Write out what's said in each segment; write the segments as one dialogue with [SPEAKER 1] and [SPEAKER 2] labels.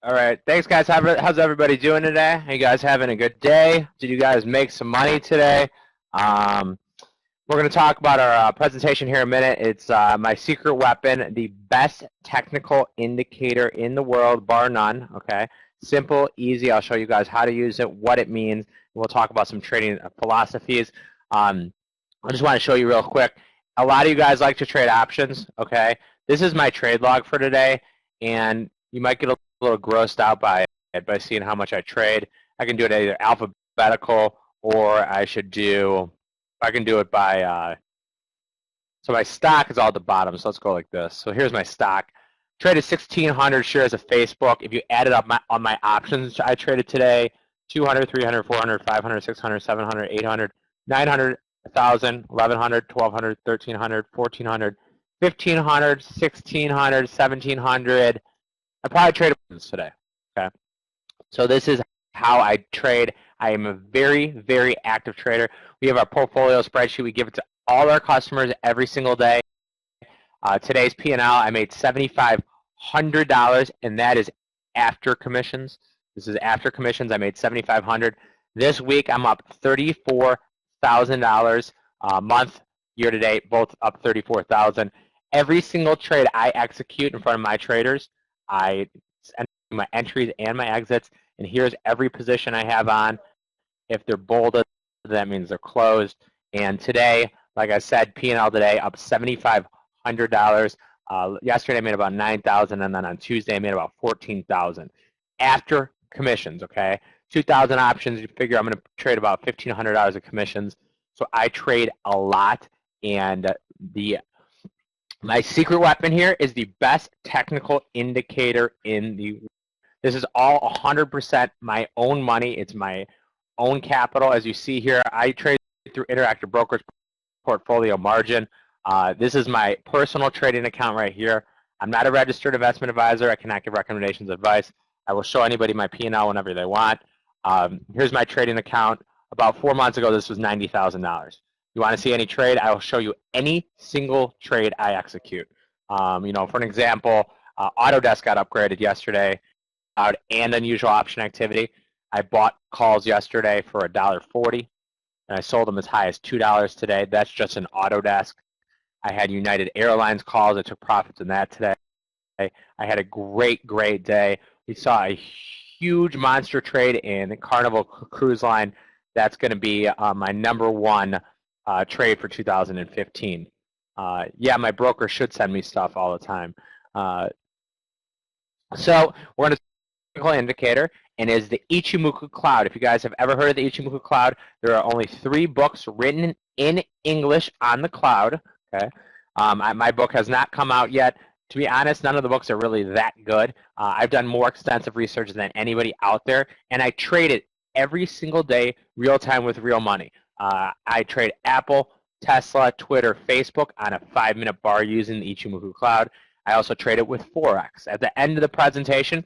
[SPEAKER 1] All right. Thanks, guys. How's everybody doing today? Are you guys having a good day? Did you guys make some money today? Um, we're going to talk about our presentation here in a minute. It's my secret weapon, the best technical indicator in the world, bar none. Okay. Simple, easy. I'll show you guys how to use it, what it means. We'll talk about some trading philosophies. I just want to show you real quick. A lot of you guys like to trade options. Okay. This is my trade log for today, and you might get a little grossed out by it by seeing how much I trade. I can do it either alphabetical or I can do it by, so my stock is all at the bottom, so let's go like this. So here's my stock. Traded 1,600 shares of Facebook. If you added up on my options, I traded today 200, 300, 400, 500, 600, 700, 800, 900, 1,000, 1,100, 1,200, 1,300, 1,400, 1,500, 1,600, 1,700. I probably traded today. Okay, so this is how I trade. I am a very, very active trader. We have our portfolio spreadsheet. We give it to all our customers every single day. Today's P&L, I made $7,500, and that is after commissions. This is after commissions. I made $7,500. This week, I'm up $34,000 a month, year to date, both up $34,000. Every single trade I execute in front of my traders, I enter my entries and my exits, and here's every position I have on. If they're bolded, that means they're closed. And today, like I said, P&L today up $7,500. Yesterday I made about $9,000, and then on Tuesday I made about $14,000 after commissions. Okay, 2,000 options. You figure I'm going to trade about $1,500 of commissions. So I trade a lot, and my secret weapon here is the best technical indicator in the world. This is all 100% my own money. It's my own capital. As you see here, I trade through Interactive Brokers Portfolio Margin. This is my personal trading account right here. I'm not a registered investment advisor. I cannot give recommendations or advice. I will show anybody my P&L whenever they want. Here's my trading account. About 4 months ago, this was $90,000. You want to see any trade? I will show you any single trade I execute. For an example, Autodesk got upgraded yesterday, and unusual option activity. I bought calls yesterday for $1.40, and I sold them as high as $2 today. That's just an Autodesk. I had United Airlines calls. I took profits in that today. I had a great, great day. We saw a huge monster trade in Carnival Cruise Line. That's going to be my number one trade for 2015. Yeah, my broker should send me stuff all the time. So we're going to technical indicator, and is the Ichimoku Cloud. If you guys have ever heard of the Ichimoku Cloud, there are only 3 books written in English on the cloud. Okay, my book has not come out yet. To be honest, none of the books are really that good. I've done more extensive research than anybody out there, and I trade it every single day, real time with real money. I trade Apple, Tesla, Twitter, Facebook on a 5-minute bar using the Ichimoku Cloud. I also trade it with Forex. At the end of the presentation,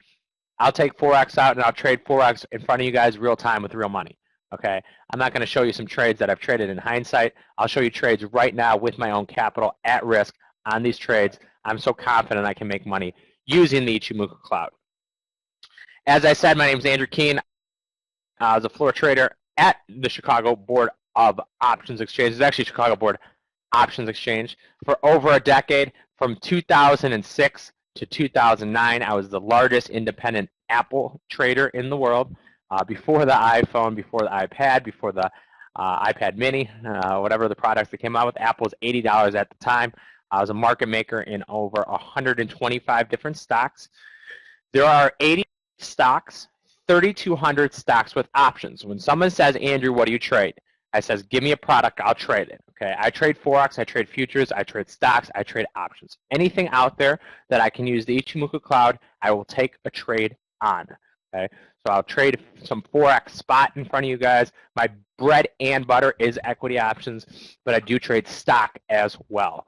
[SPEAKER 1] I'll take Forex out and I'll trade Forex in front of you guys real time with real money. Okay, I'm not going to show you some trades that I've traded in hindsight. I'll show you trades right now with my own capital at risk on these trades. I'm so confident I can make money using the Ichimoku Cloud. As I said, my name is Andrew Keene. I was a floor trader at the Chicago Board of Options Exchange. It's actually Chicago Board Options Exchange for over a decade. From 2006 to 2009, I was the largest independent Apple trader in the world. Before the iPhone, before the iPad, before the iPad mini, whatever the products that came out with, Apple was $80 at the time. I was a market maker in over 125 different stocks. There are 80 stocks, 3,200 stocks with options. When someone says, Andrew, what do you trade? I says, give me a product, I'll trade it. Okay, I trade Forex, I trade futures, I trade stocks, I trade options. Anything out there that I can use the Ichimoku Cloud, I will take a trade on. Okay, so I'll trade some Forex spot in front of you guys. My bread and butter is equity options, but I do trade stock as well.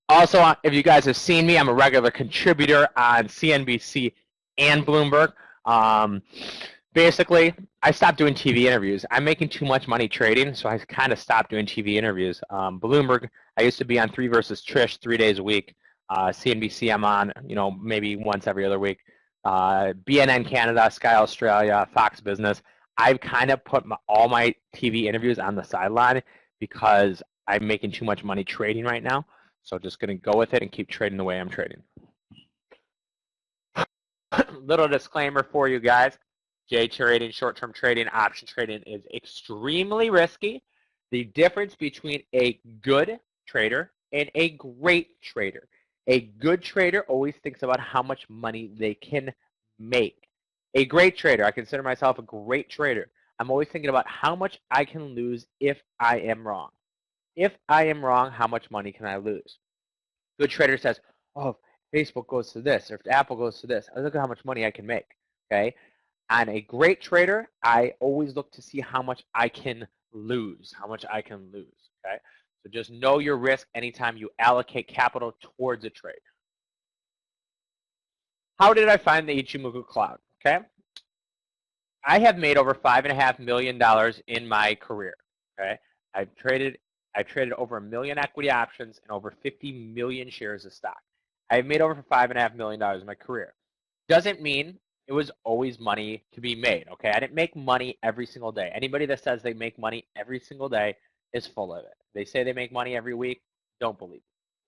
[SPEAKER 1] Also, if you guys have seen me, I'm a regular contributor on CNBC and Bloomberg. Basically, I stopped doing TV interviews. I'm making too much money trading, so I kind of stopped doing TV interviews. Bloomberg, I used to be on 3 versus Trish 3 days a week. CNBC, I'm on, maybe once every other week. BNN Canada, Sky Australia, Fox Business. I've kind of put all my TV interviews on the sideline because I'm making too much money trading right now. So just going to go with it and keep trading the way I'm trading. Little disclaimer for you guys. Day trading, short-term trading, option trading is extremely risky. The difference between a good trader and a great trader. A good trader always thinks about how much money they can make. A great trader, I consider myself a great trader. I'm always thinking about how much I can lose if I am wrong. If I am wrong, how much money can I lose? Good trader says, oh, if Facebook goes to this, or if Apple goes to this, look at how much money I can make, okay? On a great trader, I always look to see how much I can lose, okay? So just know your risk anytime you allocate capital towards a trade. How did I find the Ichimoku cloud, okay? I have made over $5.5 million in my career, okay? I've traded over 1 million equity options and over 50 million shares of stock. I've made over $5.5 million in my career. Doesn't mean it was always money to be made, okay? I didn't make money every single day. Anybody that says they make money every single day is full of it. They say they make money every week, don't believe it.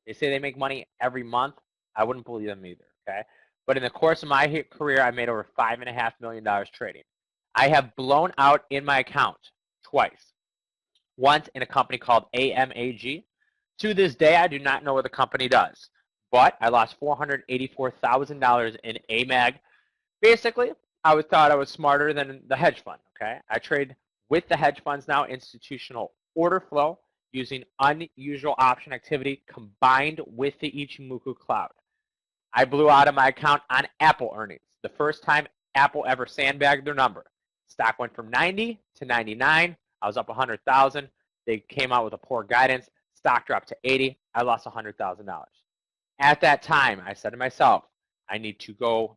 [SPEAKER 1] They say they make money every month, I wouldn't believe them either, okay? But in the course of my career, I made over $5.5 million trading. I have blown out in my account twice. Once in a company called AMAG. To this day, I do not know what the company does, but I lost $484,000 in AMAG. Basically, I thought I was smarter than the hedge fund, okay? I trade with the hedge funds now, institutional order flow, using unusual option activity combined with the Ichimoku cloud. I blew out of my account on Apple earnings. The first time Apple ever sandbagged their number. Stock went from 90 to 99. I was up 100,000. They came out with a poor guidance. Stock dropped to 80. I lost $100,000. At that time, I said to myself, I need to go,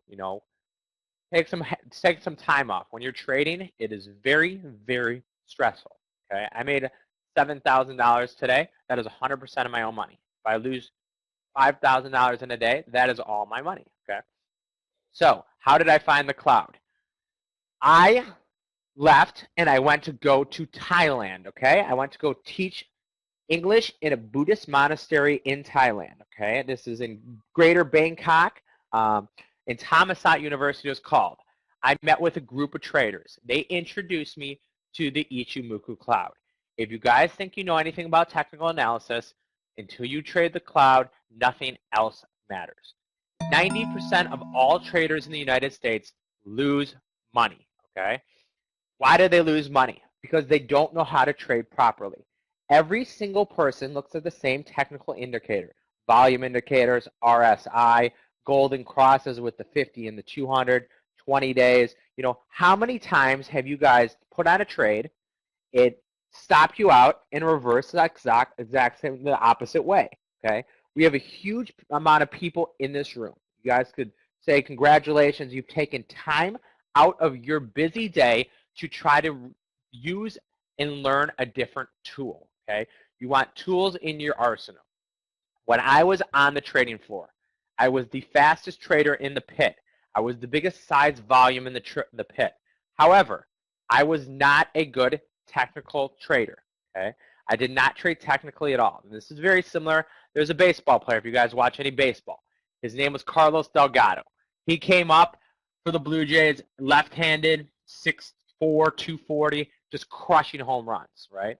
[SPEAKER 1] take some time off. When you're trading, it is very, very stressful. Okay, I made $7,000 today. That is 100% of my own money. If I lose $5,000 in a day, that is all my money. Okay, so how did I find the cloud? I left and I went to go to Thailand. Okay, I went to go teach English in a Buddhist monastery in Thailand. Okay, this is in Greater Bangkok. In Thammasat University it was called. I met with a group of traders. They introduced me to the Ichimoku cloud. If you guys think you know anything about technical analysis, until you trade the cloud, nothing else matters. 90% of all traders in the United States lose money, okay? Why do they lose money? Because they don't know how to trade properly. Every single person looks at the same technical indicator, volume indicators, RSI, golden crosses with the 50 and the 200, 20 days. How many times have you guys put on a trade, it stopped you out and reversed the exact same the opposite way, okay? We have a huge amount of people in this room. You guys could say congratulations, you've taken time out of your busy day to try to use and learn a different tool, okay? You want tools in your arsenal. When I was on the trading floor, I was the fastest trader in the pit. I was the biggest size volume in the pit. However, I was not a good technical trader, okay? I did not trade technically at all. And this is very similar. There's a baseball player, if you guys watch any baseball. His name was Carlos Delgado. He came up for the Blue Jays, left-handed, 6'4", 240, just crushing home runs, right?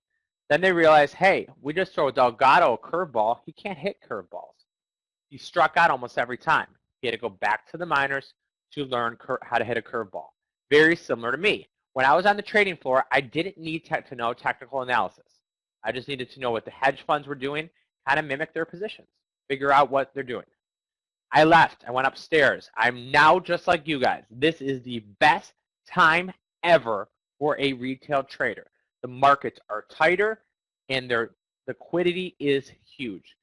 [SPEAKER 1] Then they realized, hey, we just throw Delgado a curveball. He can't hit curveballs. He struck out almost every time. He had to go back to the minors to learn how to hit a curveball. Very similar to me. When I was on the trading floor, I didn't need to know technical analysis. I just needed to know what the hedge funds were doing, kind of mimic their positions, figure out what they're doing. I left. I went upstairs. I'm now just like you guys. This is the best time ever for a retail trader. The markets are tighter and their liquidity is huge.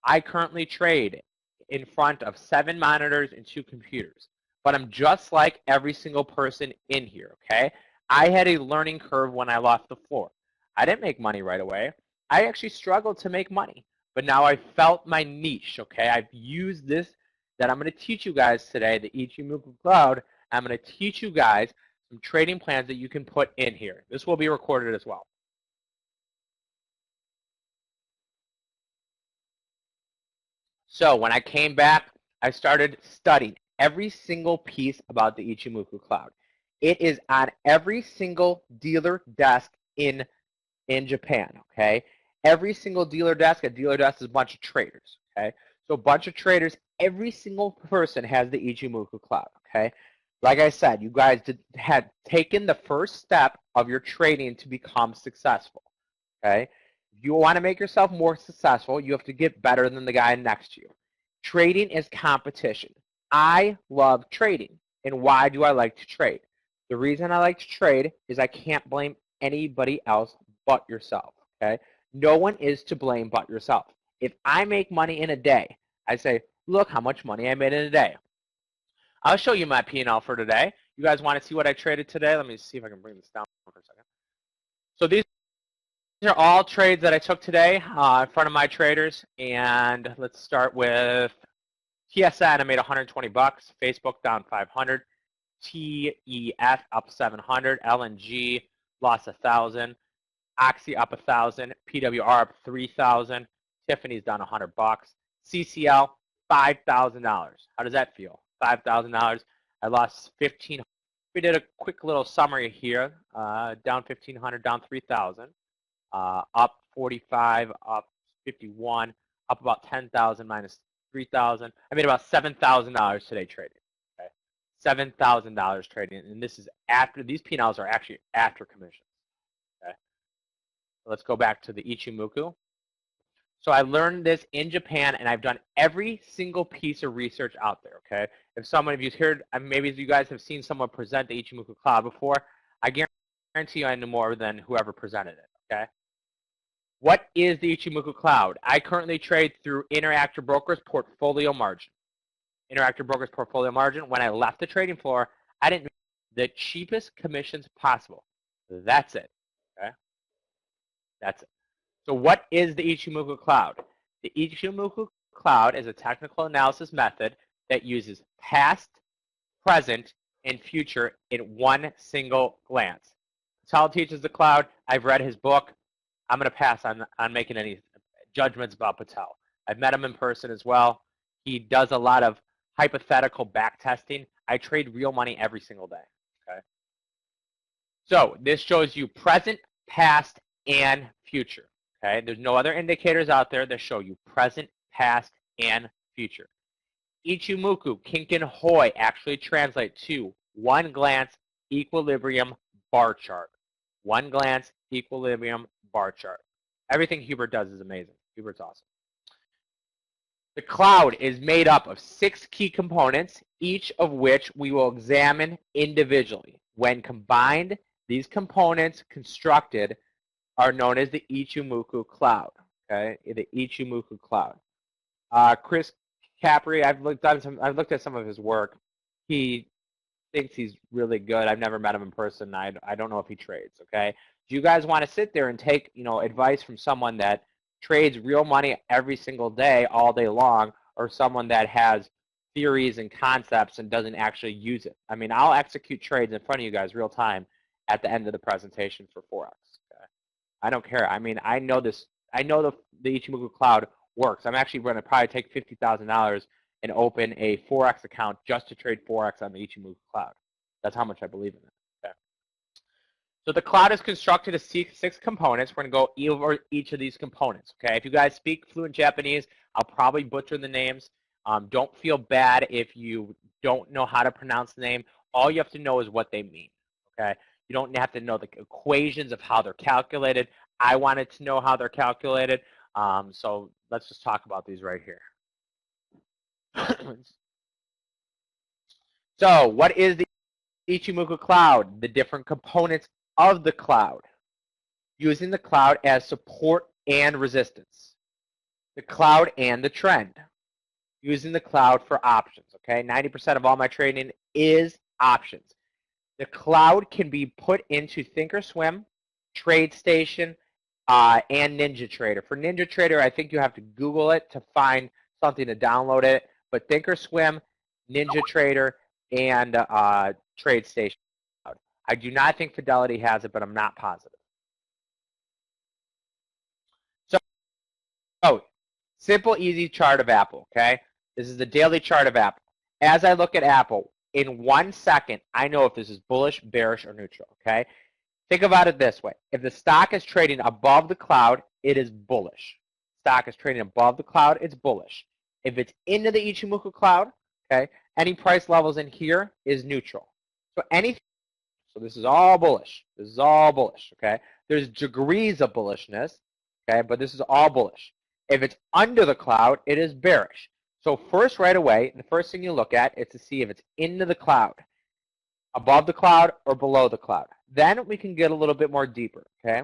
[SPEAKER 1] I currently trade in front of 7 monitors and 2 computers, but I'm just like every single person in here, okay? I had a learning curve when I left the floor. I didn't make money right away. I actually struggled to make money, but now I felt my niche, okay? I've used this that I'm going to teach you guys today, the Ichimoku Cloud. I'm going to teach you guys some trading plans that you can put in here. This will be recorded as well. So when I came back, I started studying every single piece about the Ichimoku Cloud. It is on every single dealer desk in Japan, okay? Every single dealer desk, a dealer desk is a bunch of traders, okay? So a bunch of traders, every single person has the Ichimoku Cloud, okay? Like I said, you guys had taken the first step of your trading to become successful, okay? If you want to make yourself more successful, you have to get better than the guy next to you. Trading is competition. I love trading. And why do I like to trade? The reason I like to trade is I can't blame anybody else but yourself, okay? No one is to blame but yourself. If I make money in a day, I say, look how much money I made in a day. I'll show you my P&L for today. You guys want to see what I traded today? Let me see if I can bring this down for a second. So these are all trades that I took today in front of my traders. And let's start with TSN. I made 120 bucks. Facebook down 500. TEF up 700. LNG lost 1,000. Oxy up 1,000. PWR up 3,000. Tiffany's down 100 bucks. CCL $5,000. How does that feel? $5,000. I lost 1,500. We did a quick little summary here. Down 1,500, down 3,000. Up 45, up 51, up about 10,000 minus 3,000. I made about $7,000 today trading. Okay, $7,000 trading, and this is after these P&Ls are actually after commissions. Okay, so let's go back to the Ichimoku. So I learned this in Japan, and I've done every single piece of research out there. Okay, if someone of you've heard, maybe you guys have seen someone present the Ichimoku Cloud before, I guarantee you I know more than whoever presented it. Okay. What is the Ichimoku Cloud? I currently trade through Interactive Brokers Portfolio Margin. Interactive Brokers Portfolio Margin. When I left the trading floor, I didn't the cheapest commissions possible. That's it. Okay? That's it. So what is the Ichimoku Cloud? The Ichimoku Cloud is a technical analysis method that uses past, present, and future in one single glance. Patel teaches the cloud. I've read his book. I'm going to pass on making any judgments about Patel. I've met him in person as well. He does a lot of hypothetical back testing. I trade real money every single day. Okay. So this shows you present, past, and future. Okay. There's no other indicators out there that show you present, past, and future. Ichimoku, Kinkin, Hoi actually translate to one glance equilibrium bar chart. One glance equilibrium bar chart. Everything Hubert does is amazing. Hubert's awesome. The cloud is made up of 6 key components, each of which we will examine individually. When combined, these components constructed are known as the Ichimoku Cloud. Okay, the Ichimoku Cloud. Chris Capri, I've looked at some of his work. He thinks he's really good. I've never met him in person. I don't know if he trades. Okay, do you guys want to sit there and take advice from someone that trades real money every single day, all day long, or someone that has theories and concepts and doesn't actually use it? I mean, I'll execute trades in front of you guys real time at the end of the presentation for Forex. Okay? I don't care. I mean, I know this. I know the Ichimoku Cloud works. I'm actually going to probably take $50,000 and open a Forex account just to trade Forex on the Ichimoku Cloud. That's how much I believe in it. Okay. So the cloud is constructed of 6 components. We're going to go over each of these components. Okay. If you guys speak fluent Japanese, I'll probably butcher the names. Don't feel bad if you don't know how to pronounce the name. All you have to know is what they mean. Okay. You don't have to know the equations of how they're calculated. I wanted to know how they're calculated. So let's just talk about these right here. So what is the Ichimoku Cloud? The different components of the cloud. Using the cloud as support and resistance. The cloud and the trend. Using the cloud for options. Okay, 90% of all my trading is options. The cloud can be put into Thinkorswim, TradeStation, and NinjaTrader. For NinjaTrader, I think you have to Google it to find something to download it. but Thinkorswim, NinjaTrader, and TradeStation. I do not think Fidelity has it, but I'm not positive. So, simple, easy chart of Apple, okay? This is the daily chart of Apple. As I look at Apple, in 1 second, I know if this is bullish, bearish, or neutral, okay? Think about it this way. If the stock is trading above the cloud, it is bullish. Stock is trading above the cloud, it's bullish. If it's into the Ichimoku cloud, okay, any price levels in here is neutral. So anything, so this is all bullish. This is all bullish, okay? There's degrees of bullishness, okay, but this is all bullish. If it's under the cloud, it is bearish. So first, right away, the first thing you look at is to see if it's into the cloud, above the cloud or below the cloud. Then we can get a little bit more deeper, okay?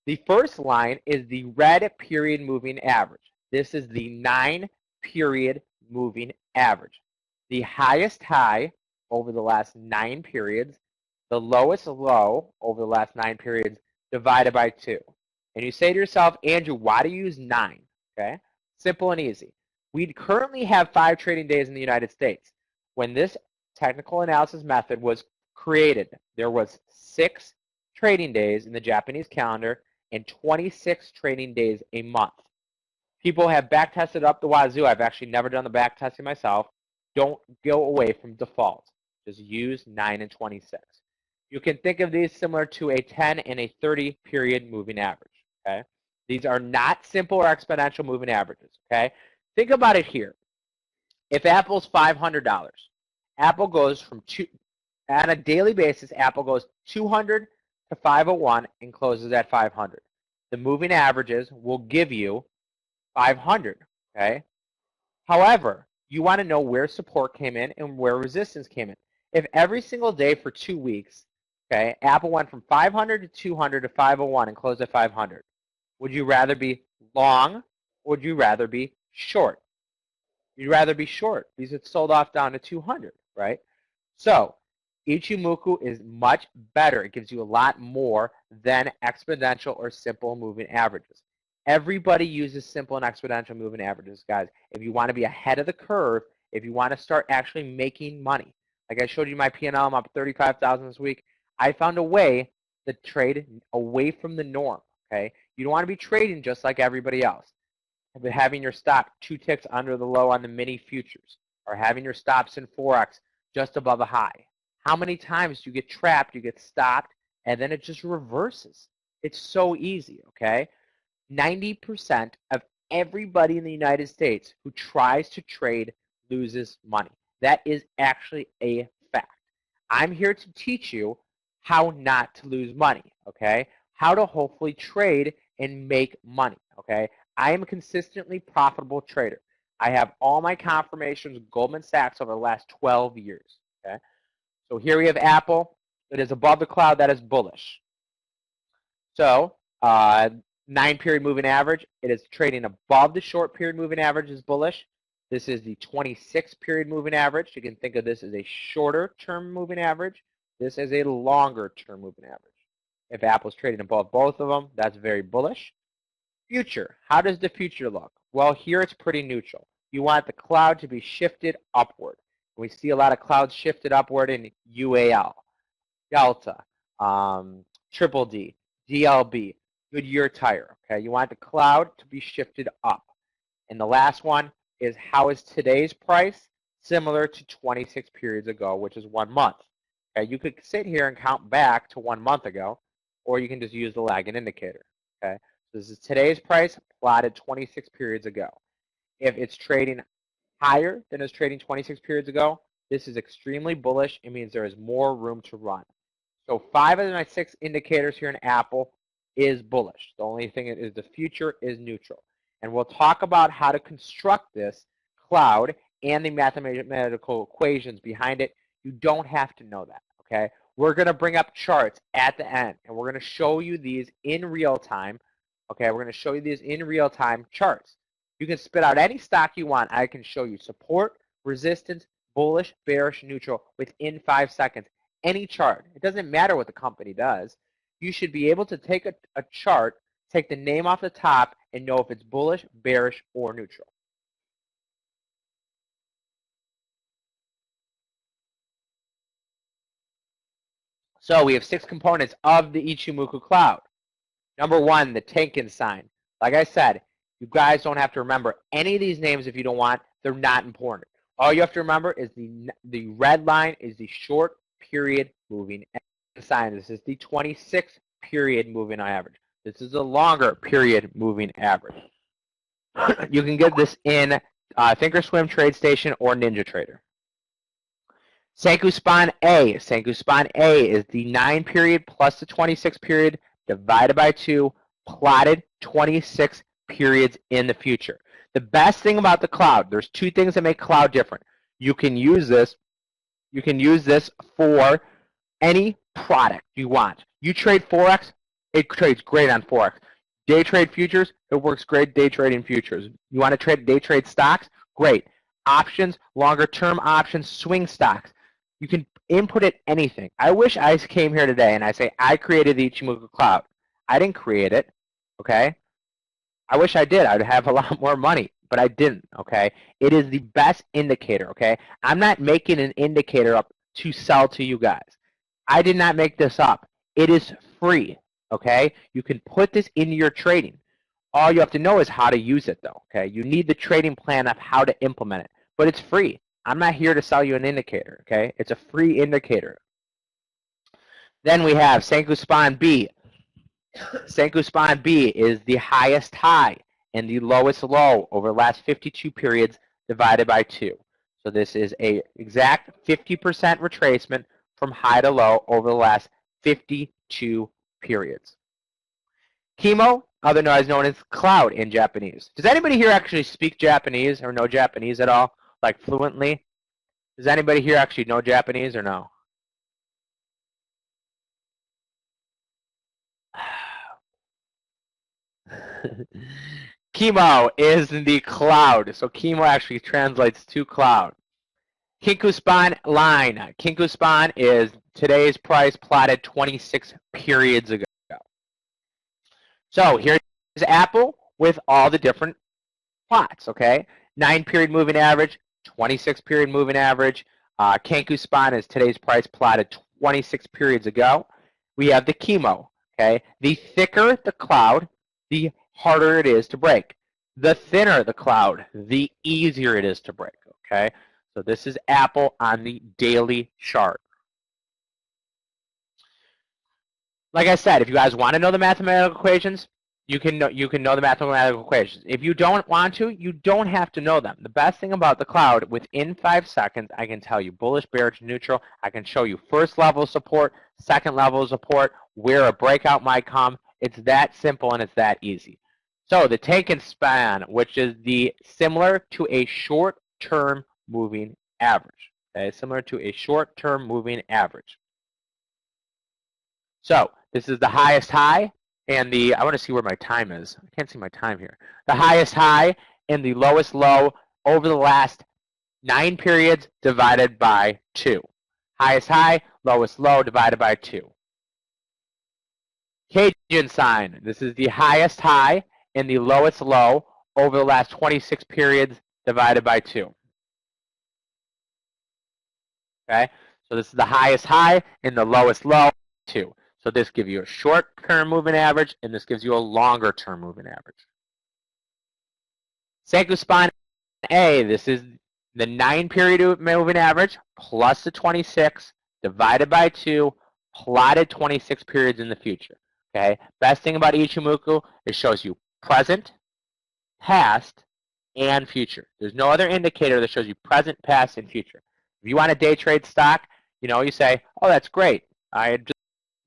[SPEAKER 1] The first line is the red period moving average. This is the 9-period moving average. The highest high over the last 9 periods, the lowest low over the last 9 periods divided by 2. And you say to yourself, Andrew, why do you use 9? Okay, simple and easy. We currently have 5 trading days in the United States. When this technical analysis method was created, there was 6 trading days in the Japanese calendar and 26 trading days a month. People have back tested up the wazoo. I've actually never done the back testing myself. Don't go away from default. Just use 9 and 26. You can think of these similar to a 10 and a 30 period moving average. Okay, these are not simple or exponential moving averages. Okay, think about it here. If Apple's $500, Apple goes from on a daily basis. Apple goes 200 to 501 and closes at 500. The moving averages will give you 500. Okay. However, you want to know where support came in and where resistance came in. If every single day for 2 weeks, okay, Apple went from 500 to 200 to 501 and closed at 500, would you rather be long or would you rather be short? You'd rather be short because it's sold off down to 200, right? So Ichimoku is much better. It gives you a lot more than exponential or simple moving averages. Everybody uses simple and exponential moving averages, guys. If you want to be ahead of the curve, if you want to start actually making money, like I showed you my P&L, I'm up 35,000 this week. I found a way to trade away from the norm. Okay, you don't want to be trading just like everybody else. Having your stop 2 ticks under the low on the mini futures, or having your stops in Forex just above a high. How many times do you get trapped, you get stopped, and then it just reverses? It's so easy, okay? 90% of everybody in the United States who tries to trade loses money. That is actually a fact. I'm here to teach you how not to lose money, okay? How to hopefully trade and make money, okay? I am a consistently profitable trader. I have all my confirmations with Goldman Sachs over the last 12 years, okay? So here we have Apple. It is above the cloud. That is bullish. So 9-period moving average, it is trading above the short period moving average is bullish. This is the 26-period moving average. You can think of this as a shorter term moving average. This is a longer term moving average. If Apple's trading above both of them, that's very bullish. Future, how does the future look? Well, here it's pretty neutral. You want the cloud to be shifted upward. We see a lot of clouds shifted upward in UAL, Delta, Triple D, DLB, Goodyear Tire. Okay, you want the cloud to be shifted up. And the last one is how is today's price similar to 26 periods ago, which is 1 month. Okay, you could sit here and count back to 1 month ago, or you can just use the lagging indicator. Okay, so this is today's price plotted 26 periods ago. If it's trading higher than it's trading 26 periods ago, this is extremely bullish. It means there is more room to run. So 5 of my 6 indicators here in Apple is bullish. The only thing is the future is neutral. And we'll talk about how to construct this cloud and the mathematical equations behind it. You don't have to know that, okay? We're going to bring up charts at the end, and we're going to show you these in real time, okay? We're going to show you these in real time charts. You can spit out any stock you want. I can show you support, resistance, bullish, bearish, neutral within 5 seconds. Any chart. It doesn't matter what the company does. You should be able to take a chart, take the name off the top, and know if it's bullish, bearish, or neutral. So we have 6 components of the Ichimoku cloud. Number 1, the Tenkan sign. Like I said, you guys don't have to remember any of these names if you don't want. They're not important. All you have to remember is the red line is the short period moving sign. This is the 26 period moving average. This is the longer period moving average. You can get this in Thinkorswim, TradeStation, or NinjaTrader. Senku Span A. Senku Span A is the 9 period plus the 26 period divided by 2, plotted 26 periods in the future. The best thing about the cloud, there's 2 things that make cloud different. You can use this for any product you want. You trade Forex, it trades great on Forex. Day trade futures, it works great day trading futures. You want to day trade stocks? Great. Options, longer term options, swing stocks. You can input it anything. I wish I came here today and I say, I created the Ichimoku cloud. I didn't create it, okay? I wish I did. I'd have a lot more money, but I didn't, okay? It is the best indicator, okay? I'm not making an indicator up to sell to you guys. I did not make this up. It is free, okay? You can put this into your trading. All you have to know is how to use it, though, okay? You need the trading plan of how to implement it, but it's free. I'm not here to sell you an indicator, okay? It's a free indicator. Then we have Senku Span B. Senku Span B is the highest high and the lowest low over the last 52 periods divided by 2. So this is a exact 50% retracement from high to low over the last 52 periods. Kimo, otherwise known as cloud in Japanese. Does anybody here actually speak Japanese or know Japanese at all, like fluently? Does anybody here actually know Japanese or no? Kimo is the cloud. So Kimo actually translates to cloud. Kinku Span line. Kinku Span is today's price plotted 26 periods ago. So here's Apple with all the different plots, okay? 9 period moving average, 26 period moving average. Kenku Span is today's price plotted 26 periods ago. We have the Kimo, okay? The thicker the cloud, the harder it is to break. The thinner the cloud, the easier it is to break, okay? So this is Apple on the daily chart. Like I said, if you guys want to know the mathematical equations, you can know the mathematical equations. If you don't want to, you don't have to know them. The best thing about the cloud, within 5 seconds, I can tell you bullish, bearish, neutral. I can show you first level support, second level support, where a breakout might come. It's that simple and it's that easy. So the Tenkan span, which is similar to a short-term moving average. Okay, similar to a short-term moving average. So this is the highest high and I want to see where my time is. I can't see my time here. The highest high and the lowest low over the last 9 periods divided by 2. Highest high, lowest low divided by 2. Cajun sign. This is the highest high and the lowest low over the last 26 periods divided by 2. Okay, so this is the highest high and the lowest low, 2. So this gives you a short-term moving average, and this gives you a longer-term moving average. Senku Span A, this is the 9 period moving average plus the 26 divided by 2, plotted 26 periods in the future. Okay, best thing about Ichimoku, it shows you present, past, and future. There's no other indicator that shows you present, past, and future. If you want to day trade stock, you say, oh, that's great.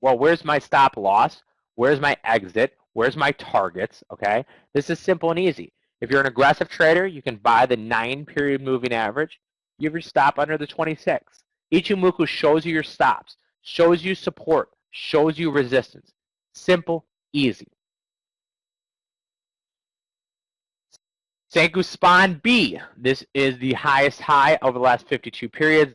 [SPEAKER 1] Well, where's my stop loss? Where's my exit? Where's my targets? Okay, this is simple and easy. If you're an aggressive trader, you can buy the 9 period moving average. You have your stop under the 26. Ichimoku shows you your stops, shows you support, shows you resistance. Simple, easy. Senku Span B. This is the highest high over the last 52 periods,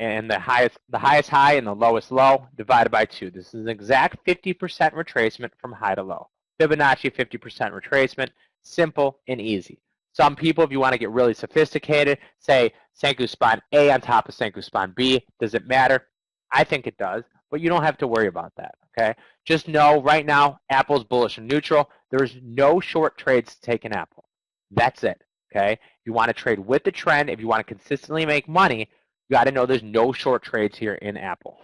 [SPEAKER 1] and the highest high and the lowest low divided by 2. This is an exact 50% retracement from high to low. Fibonacci 50% retracement, simple and easy. Some people, if you want to get really sophisticated, say Senku Span A on top of Senku Span B. Does it matter? I think it does. but you don't have to worry about that, okay? Just know right now, Apple's bullish and neutral. There's no short trades to take in Apple. That's it, okay? You want to trade with the trend. If you want to consistently make money, you got to know there's no short trades here in Apple.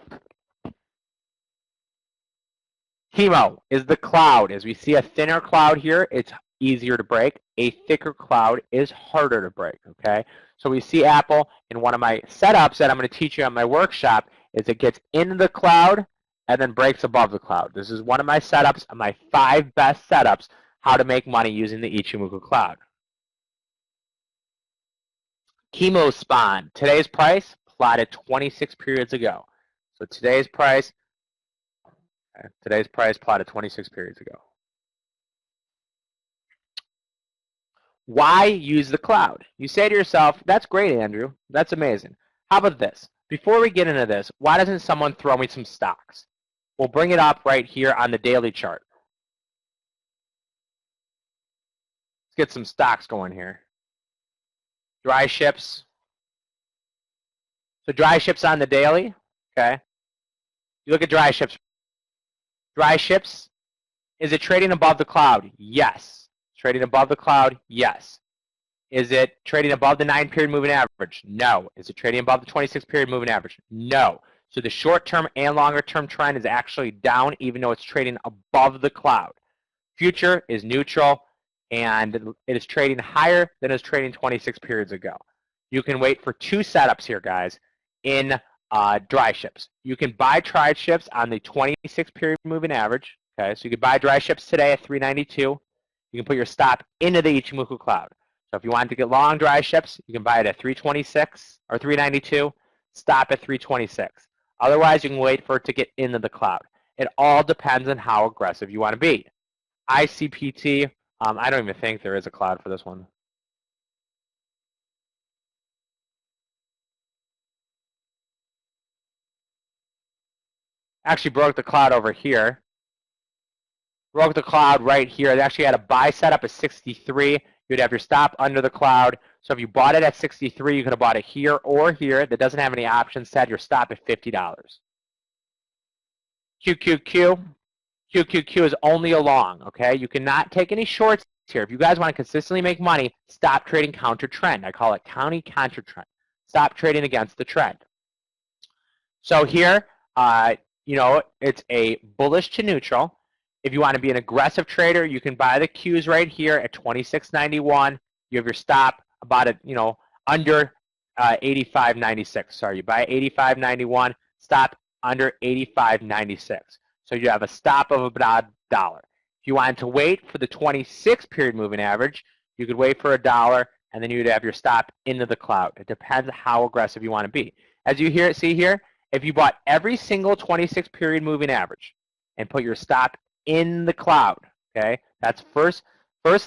[SPEAKER 1] Chemo is the cloud. As we see a thinner cloud here, it's easier to break. A thicker cloud is harder to break, okay? So we see Apple in one of my setups that I'm going to teach you on my workshop is it gets into the cloud and then breaks above the cloud. This is one of my setups, my 5 best setups, how to make money using the Ichimoku cloud. Chemo spawn. Today's price plotted 26 periods ago. So today's price plotted 26 periods ago. Why use the cloud? You say to yourself, that's great, Andrew. That's amazing. How about this? Before we get into this, why doesn't someone throw me some stocks? We'll bring it up right here on the daily chart. Let's get some stocks going here. Dry ships. So dry ships on the daily, okay? You look at dry ships. Dry ships, is it trading above the cloud? Yes. Trading above the cloud? Yes. Is it trading above the 9-period moving average? No. Is it trading above the 26-period moving average? No. So the short-term and longer-term trend is actually down, even though it's trading above the cloud. Future is neutral, and it is trading higher than it was trading 26 periods ago. You can wait for 2 setups here, guys, in dry ships. You can buy dry ships on the 26-period moving average. Okay, so you can buy dry ships today at 392. You can put your stop into the Ichimoku cloud. So if you want to get long dry ships, you can buy it at 326 or 392. Stop at 326. Otherwise, you can wait for it to get into the cloud. It all depends on how aggressive you want to be. ICPT. I don't even think there is a cloud for this one. Actually broke the cloud over here. Broke the cloud right here. They actually had a buy setup at 63. You'd have your stop under the cloud. So if you bought it at 63, you could have bought it here or here. That doesn't have any options. Set your stop at $50. QQQ. QQQ is only a long, okay? You cannot take any shorts here. If you guys want to consistently make money, stop trading counter trend. I call it counter trend. Stop trading against the trend. So here, it's a bullish to neutral. If you want to be an aggressive trader, you can buy the Qs right here at 26.91. You have your stop about under 85.96. Sorry, you buy 85.91, stop under 85.96. So you have a stop of about $1. If you wanted to wait for the 26-period moving average, you could wait for $1, and then you'd have your stop into the cloud. It depends how aggressive you want to be. As you see here, if you bought every single 26-period moving average and put your stop in the cloud, okay, that's first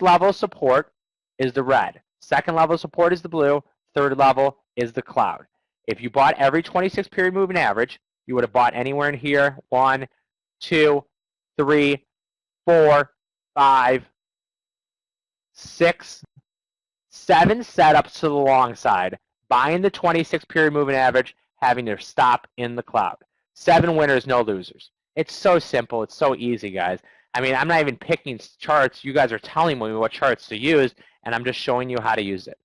[SPEAKER 1] level support is the red. Second level support is the blue. Third level is the cloud. If you bought every 26-period moving average, you would have bought anywhere in here 1, 2, 3, 4, 5, 6, 7 setups to the long side, buying the 26-period moving average, having their stop in the cloud. 7 winners, no losers. It's so simple. It's so easy, guys. I mean, I'm not even picking charts. You guys are telling me what charts to use, and I'm just showing you how to use it.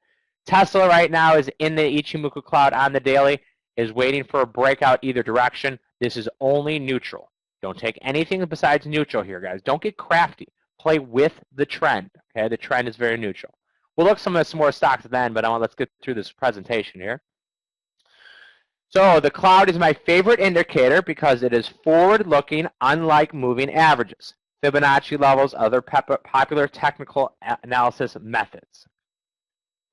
[SPEAKER 1] Tesla right now is in the Ichimoku cloud on the daily, is waiting for a breakout either direction. This is only neutral. Don't take anything besides neutral here, guys. Don't get crafty. Play with the trend. Okay, the trend is very neutral. We'll look some more stocks then, but let's get through this presentation here. So the cloud is my favorite indicator because it is forward-looking, unlike moving averages, Fibonacci levels, other popular technical analysis methods.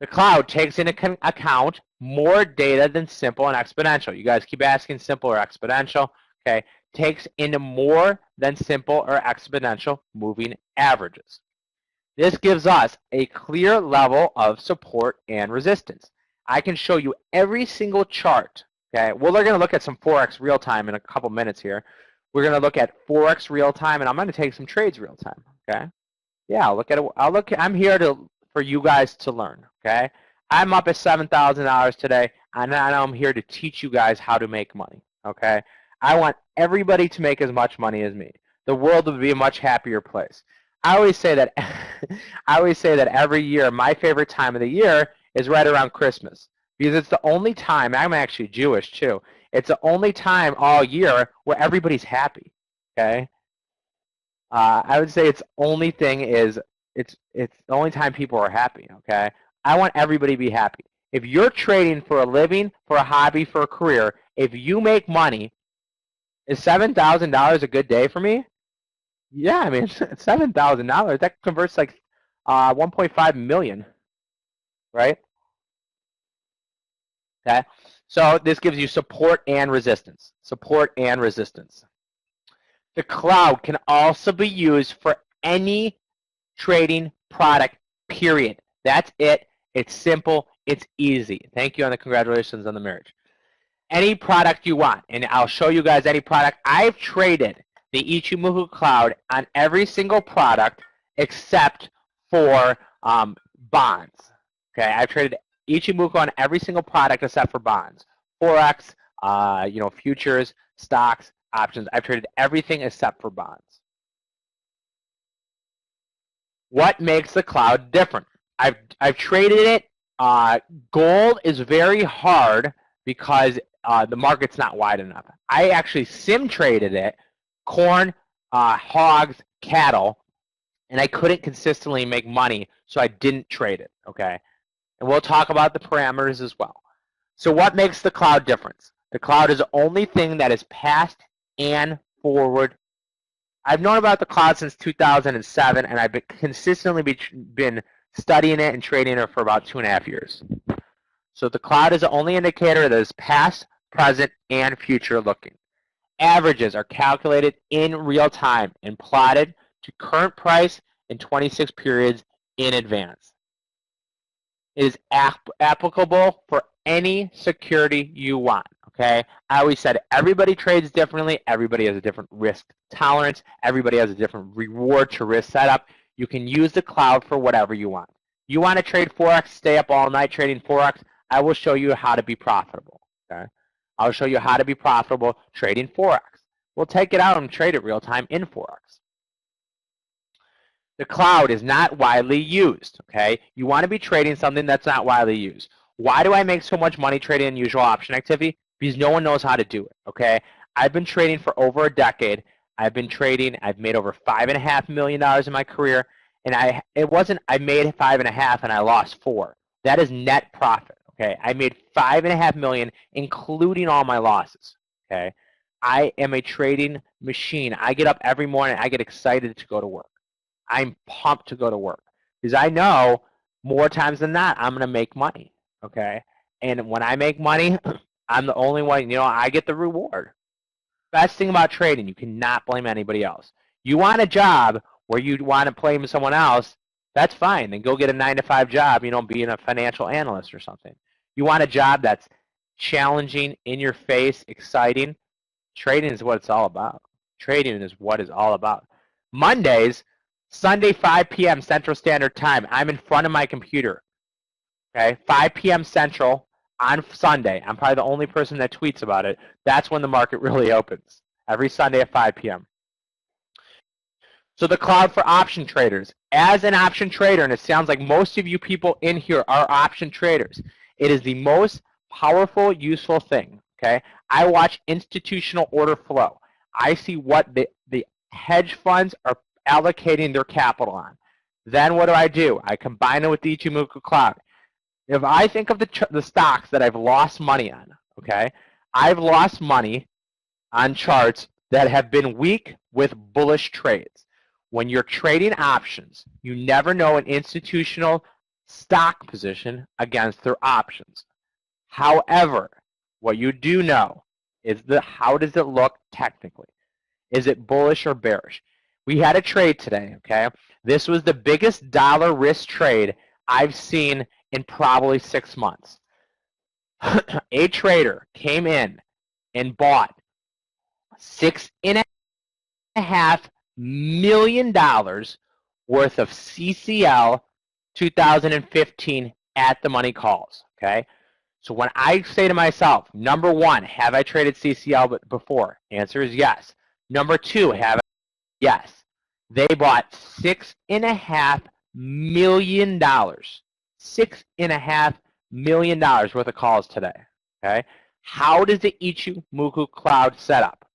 [SPEAKER 1] The cloud takes into account more data than simple and exponential. You guys keep asking simple or exponential. Okay, takes into more than simple or exponential moving averages. This gives us a clear level of support and resistance. I can show you every single chart. Okay, well, we're going to look at some Forex real time in a couple minutes here. We're going to look at Forex real time, and I'm going to take some trades real time. Okay, yeah, I'll look at it. I'm here for you guys to learn. Okay, I'm up at $7,000 today, and I'm here to teach you guys how to make money. Okay, I want everybody to make as much money as me. The world would be a much happier place. I always say that I always say that every year, my favorite time of the year is right around Christmas because it's the only time, I'm actually Jewish too, it's the only time all year where everybody's happy, okay? I would say it's only thing is it's the only time people are happy, okay? I want everybody to be happy. If you're trading for a living, for a hobby, for a career, if you make money, is $7,000 a good day for me? Yeah, I mean, $7,000, that converts like 1.5 million, right? Okay, so this gives you support and resistance. Support and resistance. The cloud can also be used for any trading product, period. That's it. It's simple. It's easy. Thank you and congratulations on the marriage. Any product you want, and I'll show you guys any product. I've traded the Ichimoku cloud on every single product except for bonds. Okay, I've traded Ichimoku on every single product except for bonds. Forex, futures, stocks, options. I've traded everything except for bonds. What makes the cloud different? I've traded it. Gold is very hard because the market's not wide enough. I actually sim traded it, corn, hogs, cattle, and I couldn't consistently make money, so I didn't trade it, okay? And we'll talk about the parameters as well. So what makes the cloud different? The cloud is the only thing that is past and forward. I've known about the cloud since 2007, and I've consistently been studying it and trading it for about 2.5 years. So the cloud is the only indicator that is past, present, and future looking. Averages are calculated in real time and plotted to current price in 26 periods in advance. It is applicable for any security you want. Okay, I always said everybody trades differently. Everybody has a different risk tolerance. Everybody has a different reward to risk setup. You can use the cloud for whatever you want. You want to trade Forex, stay up all night trading Forex, I will show you how to be profitable. Okay, I'll show you how to be profitable trading Forex. We'll take it out and trade it real time in Forex. The cloud is not widely used. Okay, you want to be trading something that's not widely used. Why do I make so much money trading unusual option activity? Because no one knows how to do it, okay? I've been trading for over a decade. I've made over $5.5 million in my career, and I made 5.5 and I lost 4. That is net profit, okay? I made $5.5 million, including all my losses, okay? I am a trading machine. I get up every morning, I get excited to go to work. I'm pumped to go to work because I know more times than not I'm going to make money, okay? And when I make money, I'm the only one, I get the reward. Best thing about trading, you cannot blame anybody else. You want a job where you want to blame someone else, that's fine. Then go get a 9-to-5 job, being a financial analyst or something. You want a job that's challenging, in your face, exciting. Trading is what it's all about. Trading is what it's all about. Mondays, Sunday, 5 p.m. Central Standard Time, I'm in front of my computer. Okay, 5 p.m. Central on Sunday. I'm probably the only person that tweets about it. That's when the market really opens, every Sunday at 5 p.m. So the cloud for option traders. As an option trader, and it sounds like most of you people in here are option traders, it is the most powerful, useful thing. Okay, I watch institutional order flow. I see what the hedge funds are allocating their capital on. Then what do? I combine it with the Ichimoku cloud. If I think of the stocks that I've lost money on, okay, I've lost money on charts that have been weak with bullish trades. When you're trading options, you never know an institutional stock position against their options. However, what you do know is how does it look technically? Is it bullish or bearish? We had a trade today, okay? This was the biggest dollar risk trade I've seen in probably 6 months. A trader came in and bought $6.5 million worth of CCL 2015 at the money calls, okay? So when I say to myself, number one, have I traded CCL before? Answer is yes. Number two, have I? Yes. They bought $6.5 million. $6.5 million worth of calls today. Okay. How does the Ichimoku cloud set up?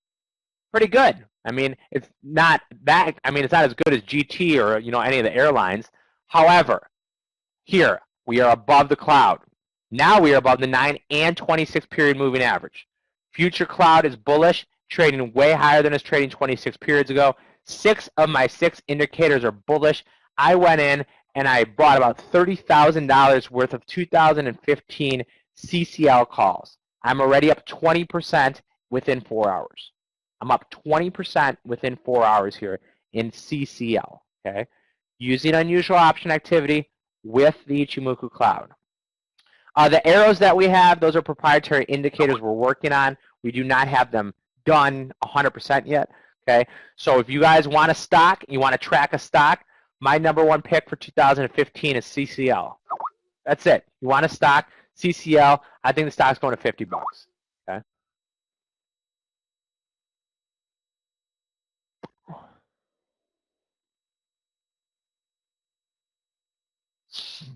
[SPEAKER 1] Pretty good. I mean, it's not that. I mean, it's not as good as GT or any of the airlines. However, here we are above the cloud. Now we are above the 9 and 26 period moving average. Future cloud is bullish, trading way higher than it's trading 26 periods ago. 6 of my 6 indicators are bullish. I went in and I bought about $30,000 worth of 2015 CCL calls. I'm already up 20% within 4 hours. I'm up 20% within 4 hours here in CCL. Okay, using unusual option activity with the Ichimoku cloud. The arrows that we have, those are proprietary indicators we're working on. We do not have them done 100% yet. Okay, so if you guys want a stock, you want to track a stock, my number one pick for 2015 is CCL. That's it. You want a stock, CCL. I think the stock's going to 50 bucks. Okay.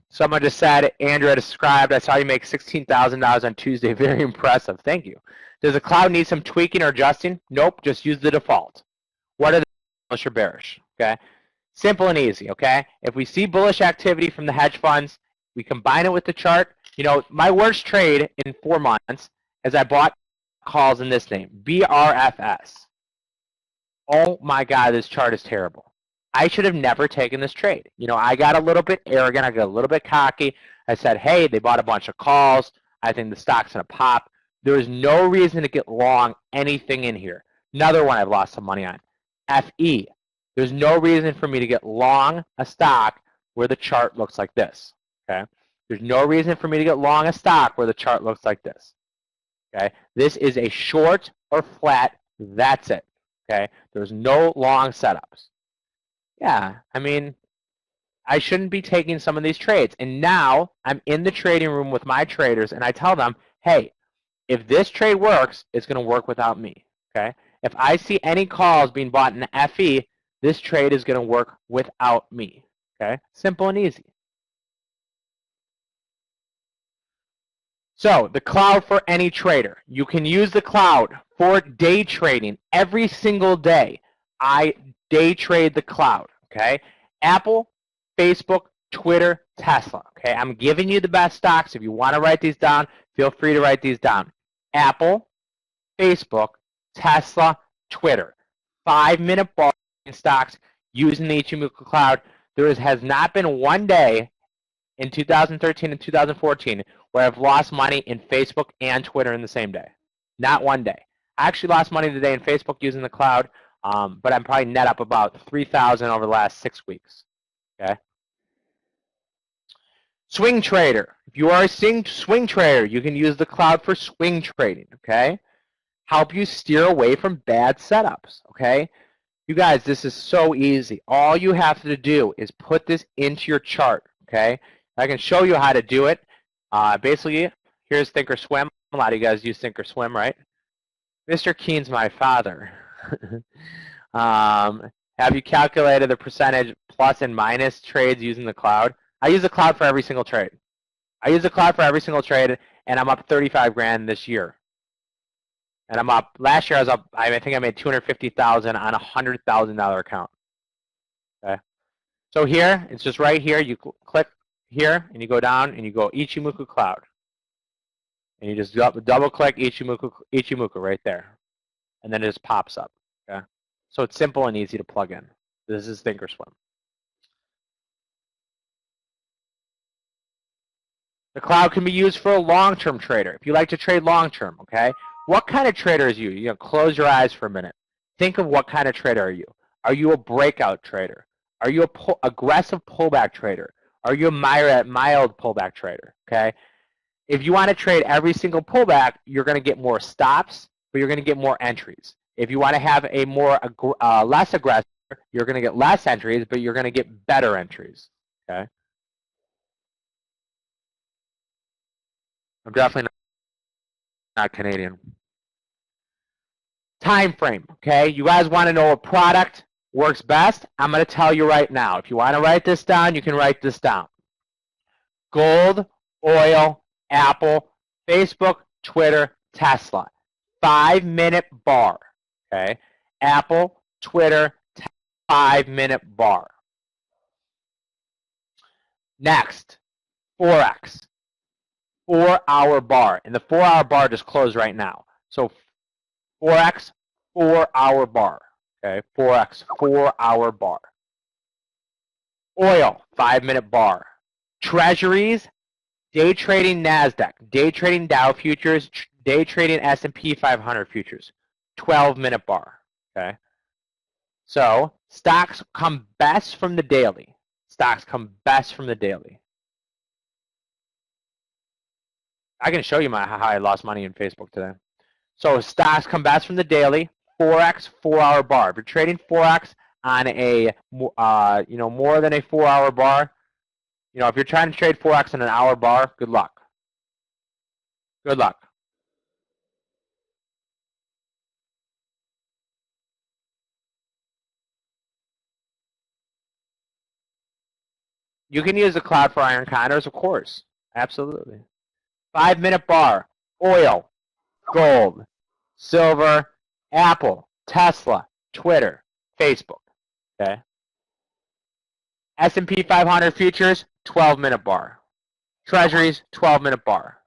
[SPEAKER 1] Someone just said, Andrew described, I saw you make $16,000 on Tuesday. Very impressive. Thank you. Does the cloud need some tweaking or adjusting? Nope, just use the default. What are the bullish or bearish? Okay, simple and easy. Okay, if we see bullish activity from the hedge funds, we combine it with the chart. My worst trade in 4 months is I bought calls in this name, BRFS. Oh my God, this chart is terrible. I should have never taken this trade. I got a little bit arrogant. I got a little bit cocky. I said, hey, they bought a bunch of calls. I think the stock's going to pop. There is no reason to get long anything in here. Another one I've lost some money on. FE. There's no reason for me to get long a stock where the chart looks like this. Okay. There's no reason for me to get long a stock where the chart looks like this. Okay. This is a short or flat. That's it. Okay. There's no long setups. Yeah, I mean, I shouldn't be taking some of these trades. And now I'm in the trading room with my traders, and I tell them, hey, if this trade works, it's going to work without me. Okay? If I see any calls being bought in the FE, this trade is going to work without me. Okay? Simple and easy. So the cloud for any trader. You can use the cloud for day trading every single day. I day trade the cloud. Okay, Apple, Facebook, Twitter, Tesla. Okay, I'm giving you the best stocks. If you want to write these down, feel free to write these down. Apple, Facebook, Tesla, Twitter. 5-minute ball stocks using the Ichimoku cloud. There has not been one day in 2013 and 2014 where I've lost money in Facebook and Twitter in the same day. Not one day. I actually lost money today in Facebook using the cloud, but I'm probably net up about 3,000 over the last 6 weeks. Okay. Swing trader. If you are a swing trader, you can use the cloud for swing trading. Okay. Help you steer away from bad setups. Okay. You guys, this is so easy. All you have to do is put this into your chart. Okay. I can show you how to do it. Basically, here's Thinkorswim. A lot of you guys use Thinkorswim, right? Mr. Keene's my father. Have you calculated the percentage plus and minus trades using the cloud? I use the cloud for every single trade. I use the cloud for every single trade, and I'm up 35 grand this year. And I'm up. Last year I was up. I think I made 250,000 on a $100,000 account. Okay. So here, it's just right here. You click here, and you go down, and you go Ichimoku cloud, and you just double click Ichimoku right there, and then it just pops up. Okay. So it's simple and easy to plug in. This is Thinkorswim. The cloud can be used for a long-term trader. If you like to trade long-term, okay? What kind of trader is you? You know, close your eyes for a minute. Think of what kind of trader are you? Are you a breakout trader? Are you a aggressive pullback trader? Are you a mild pullback trader? Okay. If you want to trade every single pullback, you're going to get more stops, but you're going to get more entries. If you want to have a more less aggressive, you're going to get less entries, but you're going to get better entries. Okay. I'm definitely not Canadian. Time frame, okay? You guys want to know what product works best? I'm going to tell you right now. If you want to write this down, you can write this down. Gold, oil, Apple, Facebook, Twitter, Tesla. 5-minute bar, okay? Apple, Twitter, 5-minute bar. Next, Forex, 4-hour bar. And the 4-hour bar just closed right now. So Forex, 4-hour bar. Okay, Forex, 4-hour bar. Oil, 5-minute bar. Treasuries, day trading NASDAQ, day trading Dow futures, day trading S&P 500 futures, 12-minute bar. Okay. So stocks come best from the daily. Stocks come best from the daily. I can show you how I lost money in Facebook today. So stocks come best from the daily. Forex, 4-hour bar. If you're trading Forex on a more than a 4-hour bar, if you're trying to trade Forex on an hour bar, good luck. Good luck. You can use the cloud for iron condors, of course. Absolutely. 5-minute bar. Oil, gold, silver, Apple, Tesla, Twitter, Facebook. Okay. S&P 500 futures, 12-minute bar. Treasuries, 12-minute bar.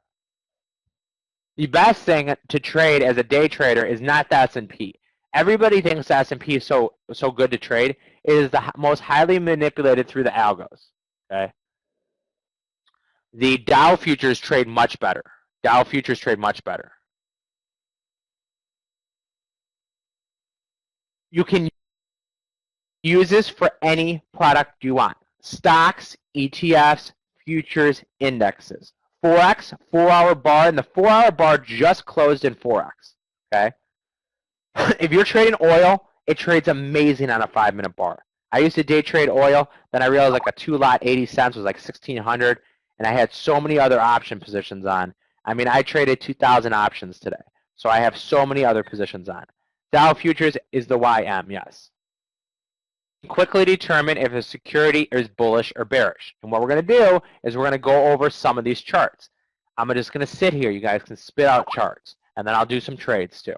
[SPEAKER 1] The best thing to trade as a day trader is not the S&P. Everybody thinks the S&P is so good to trade. It is the most highly manipulated through the algos. Okay. The Dow futures trade much better. Dow futures trade much better. You can use this for any product you want. Stocks, ETFs, futures, indexes. Forex, 4-hour bar, and the 4-hour bar just closed in Forex. Okay. If you're trading oil, it trades amazing on a 5-minute bar. I used to day trade oil, then I realized like a 2-lot 80 cents was like 1,600, and I had so many other option positions on. I mean, I traded 2,000 options today, so I have so many other positions on. Dow futures is the YM, yes. Quickly determine if a security is bullish or bearish. And what we're going to do is we're going to go over some of these charts. I'm just going to sit here. You guys can spit out charts, and then I'll do some trades too.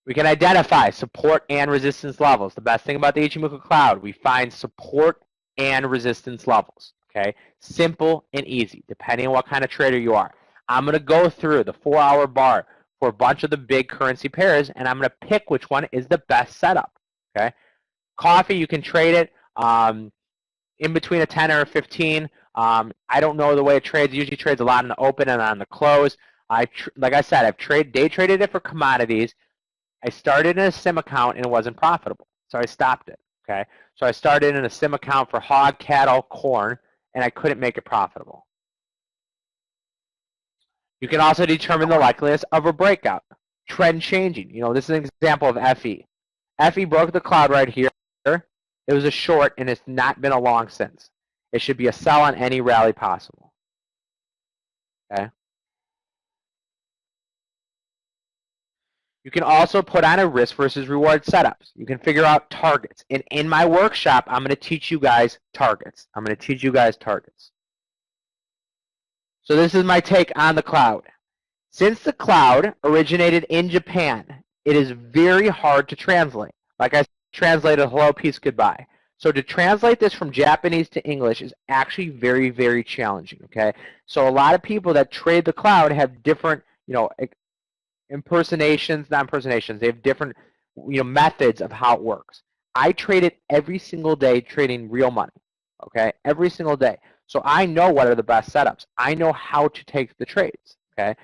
[SPEAKER 1] We can identify support and resistance levels. The best thing about the Ichimoku cloud, we find support and resistance levels. Okay, simple and easy, depending on what kind of trader you are. I'm going to go through the 4-hour bar for a bunch of the big currency pairs, and I'm going to pick which one is the best setup. Okay, coffee, you can trade it in between a 10 or a 15. I don't know the way it trades. It usually trades a lot in the open and on the close. Like I said, I've day traded it for commodities. I started in a sim account and it wasn't profitable, so I stopped it. Okay, so I started in a sim account for hog, cattle, corn, and I couldn't make it profitable. You can also determine the likeliness of a breakout. Trend changing. This is an example of FE. FE broke the cloud right here. It was a short, and it's not been a long since. It should be a sell on any rally possible. Okay. You can also put on a risk versus reward setups. You can figure out targets. And in my workshop, I'm going to teach you guys targets. So this is my take on the cloud. Since the cloud originated in Japan, it is very hard to translate. Like I translated hello, peace, goodbye. So to translate this from Japanese to English is actually very, very challenging. Okay. So a lot of people that trade the cloud have different, impersonations, not impersonations. They have different, methods of how it works. I trade it every single day, trading real money. Okay, every single day. So I know what are the best setups. I know how to take the trades. Okay.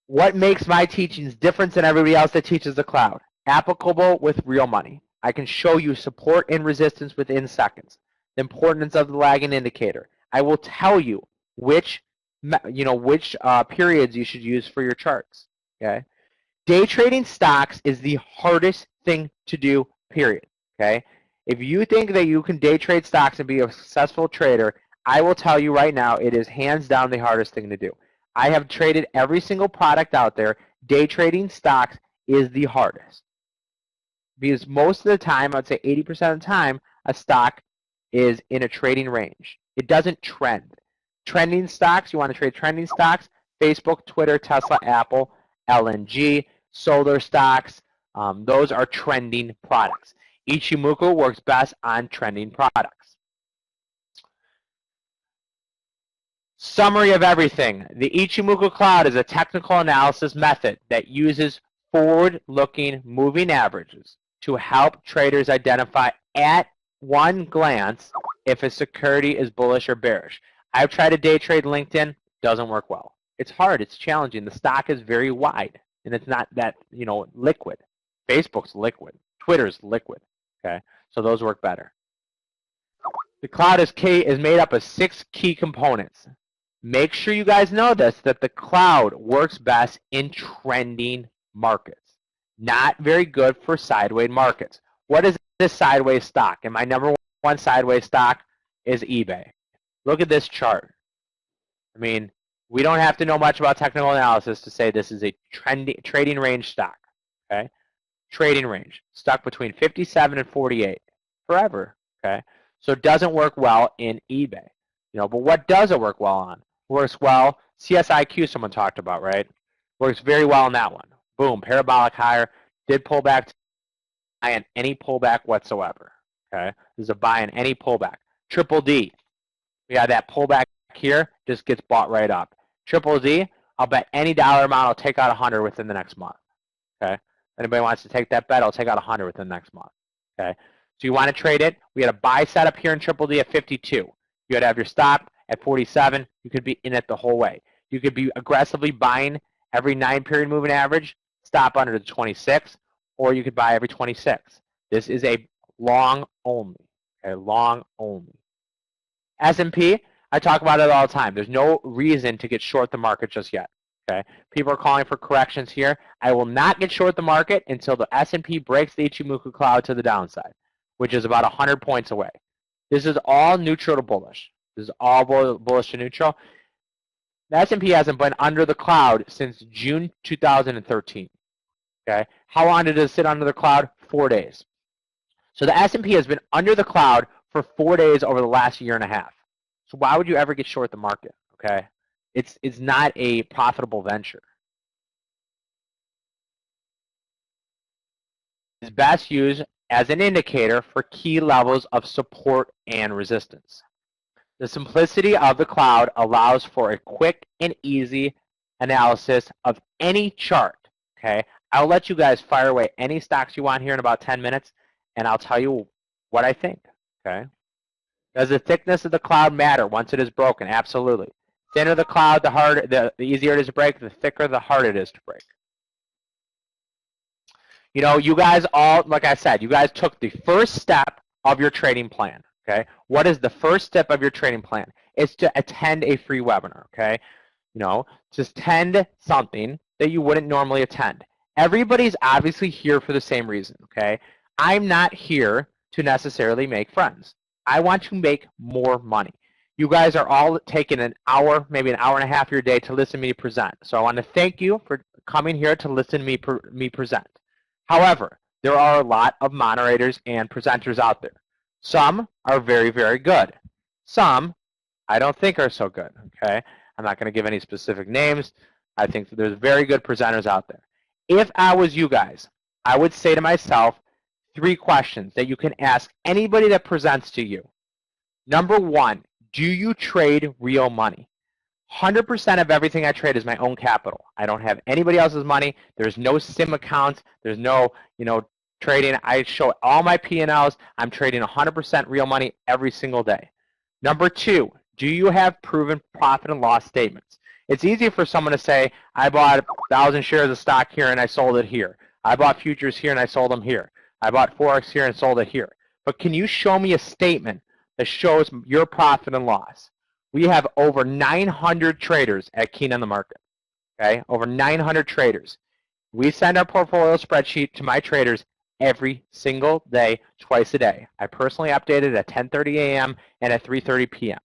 [SPEAKER 1] What makes my teachings different than everybody else that teaches the cloud? Applicable with real money. I can show you support and resistance within seconds. The importance of the lagging indicator. I will tell you which periods you should use for your charts. Okay. Day trading stocks is the hardest thing to do, period. Okay. If you think that you can day trade stocks and be a successful trader, I will tell you right now, it is hands down the hardest thing to do. I have traded every single product out there. Day trading stocks is the hardest. Because most of the time, I'd say 80% of the time, a stock is in a trading range. It doesn't trend. Trending stocks, you want to trade trending stocks, Facebook, Twitter, Tesla, Apple, LNG, solar stocks, those are trending products. Ichimoku works best on trending products. Summary of everything. The Ichimoku Cloud is a technical analysis method that uses forward-looking moving averages to help traders identify at one glance if a security is bullish or bearish. I've tried to day trade LinkedIn, doesn't work well. It's hard, it's challenging. The stock is very wide, and it's not that, liquid. Facebook's liquid. Twitter's liquid, okay? So those work better. The cloud is made up of 6 key components. Make sure you guys know this, that the cloud works best in trending markets. Not very good for sideways markets. What is this sideways stock? And my number one sideways stock is eBay. Look at this chart. I mean, we don't have to know much about technical analysis to say this is a trading range stock. Okay? Trading range. Stuck between 57 and 48. Forever. Okay? So it doesn't work well in eBay. But what does it work well on? Works well. CSIQ, someone talked about, right? Works very well in that one. Boom, parabolic higher. Did pull back to buy in any pullback whatsoever. Okay, this is a buy in any pullback. Triple D, we got that pullback here, just gets bought right up. Triple D, I'll bet any dollar amount I'll take out 100 within the next month. Okay, if anybody wants to take that bet, I'll take out 100 within the next month. Okay, so you want to trade it. We had a buy setup here in Triple D at 52. You got to have your stop at 47. You could be in it the whole way. You could be aggressively buying every 9-period moving average, stop under the 26, or you could buy every 26. This is a long only. Okay, long only. S&P, I talk about it all the time. There's no reason to get short the market just yet. Okay, people are calling for corrections here. I will not get short the market until the S&P breaks the Ichimoku cloud to the downside, which is about 100 points away. This is all neutral to bullish. This is all bullish to neutral. The S&P hasn't been under the cloud since June 2013. Okay, how long did it sit under the cloud? 4 days. So the S&P has been under the cloud for 4 days over the last year and a half. So why would you ever get short the market? Okay, it's not a profitable venture. It's best used as an indicator for key levels of support and resistance. The simplicity of the cloud allows for a quick and easy analysis of any chart. Okay, I'll let you guys fire away any stocks you want here in about 10 minutes, and I'll tell you what I think. Okay, does the thickness of the cloud matter once it is broken? Absolutely. Thinner the cloud, the easier it is to break. The thicker, the harder it is to break. You guys all, like I said, you guys took the first step of your trading plan. Okay, what is the first step of your trading plan? It's to attend a free webinar. Okay, just attend something that you wouldn't normally attend. Everybody's obviously here for the same reason. Okay, I'm not here to necessarily make friends. I want to make more money. You guys are all taking an hour, maybe an hour and a half of your day to listen to me present. So I want to thank you for coming here to listen to me present. However, there are a lot of moderators and presenters out there. Some are very, very good. Some I don't think are so good. Okay, I'm not going to give any specific names. I think that there's very good presenters out there. If I was you guys, I would say to myself 3 questions that you can ask anybody that presents to you. Number 1, do you trade real money? 100% of everything I trade is my own capital. I don't have anybody else's money. There's no SIM accounts. There's no, trading. I show all my P&Ls. I'm trading 100% real money every single day. Number 2, do you have proven profit and loss statements? It's easy for someone to say, I bought 1,000 shares of stock here and I sold it here. I bought futures here and I sold them here. I bought Forex here and sold it here. But can you show me a statement that shows your profit and loss? We have over 900 traders at Keene on the market. Okay, over 900 traders. We send our portfolio spreadsheet to my traders every single day, twice a day. I personally update it at 10:30 a.m. and at 3:30 p.m.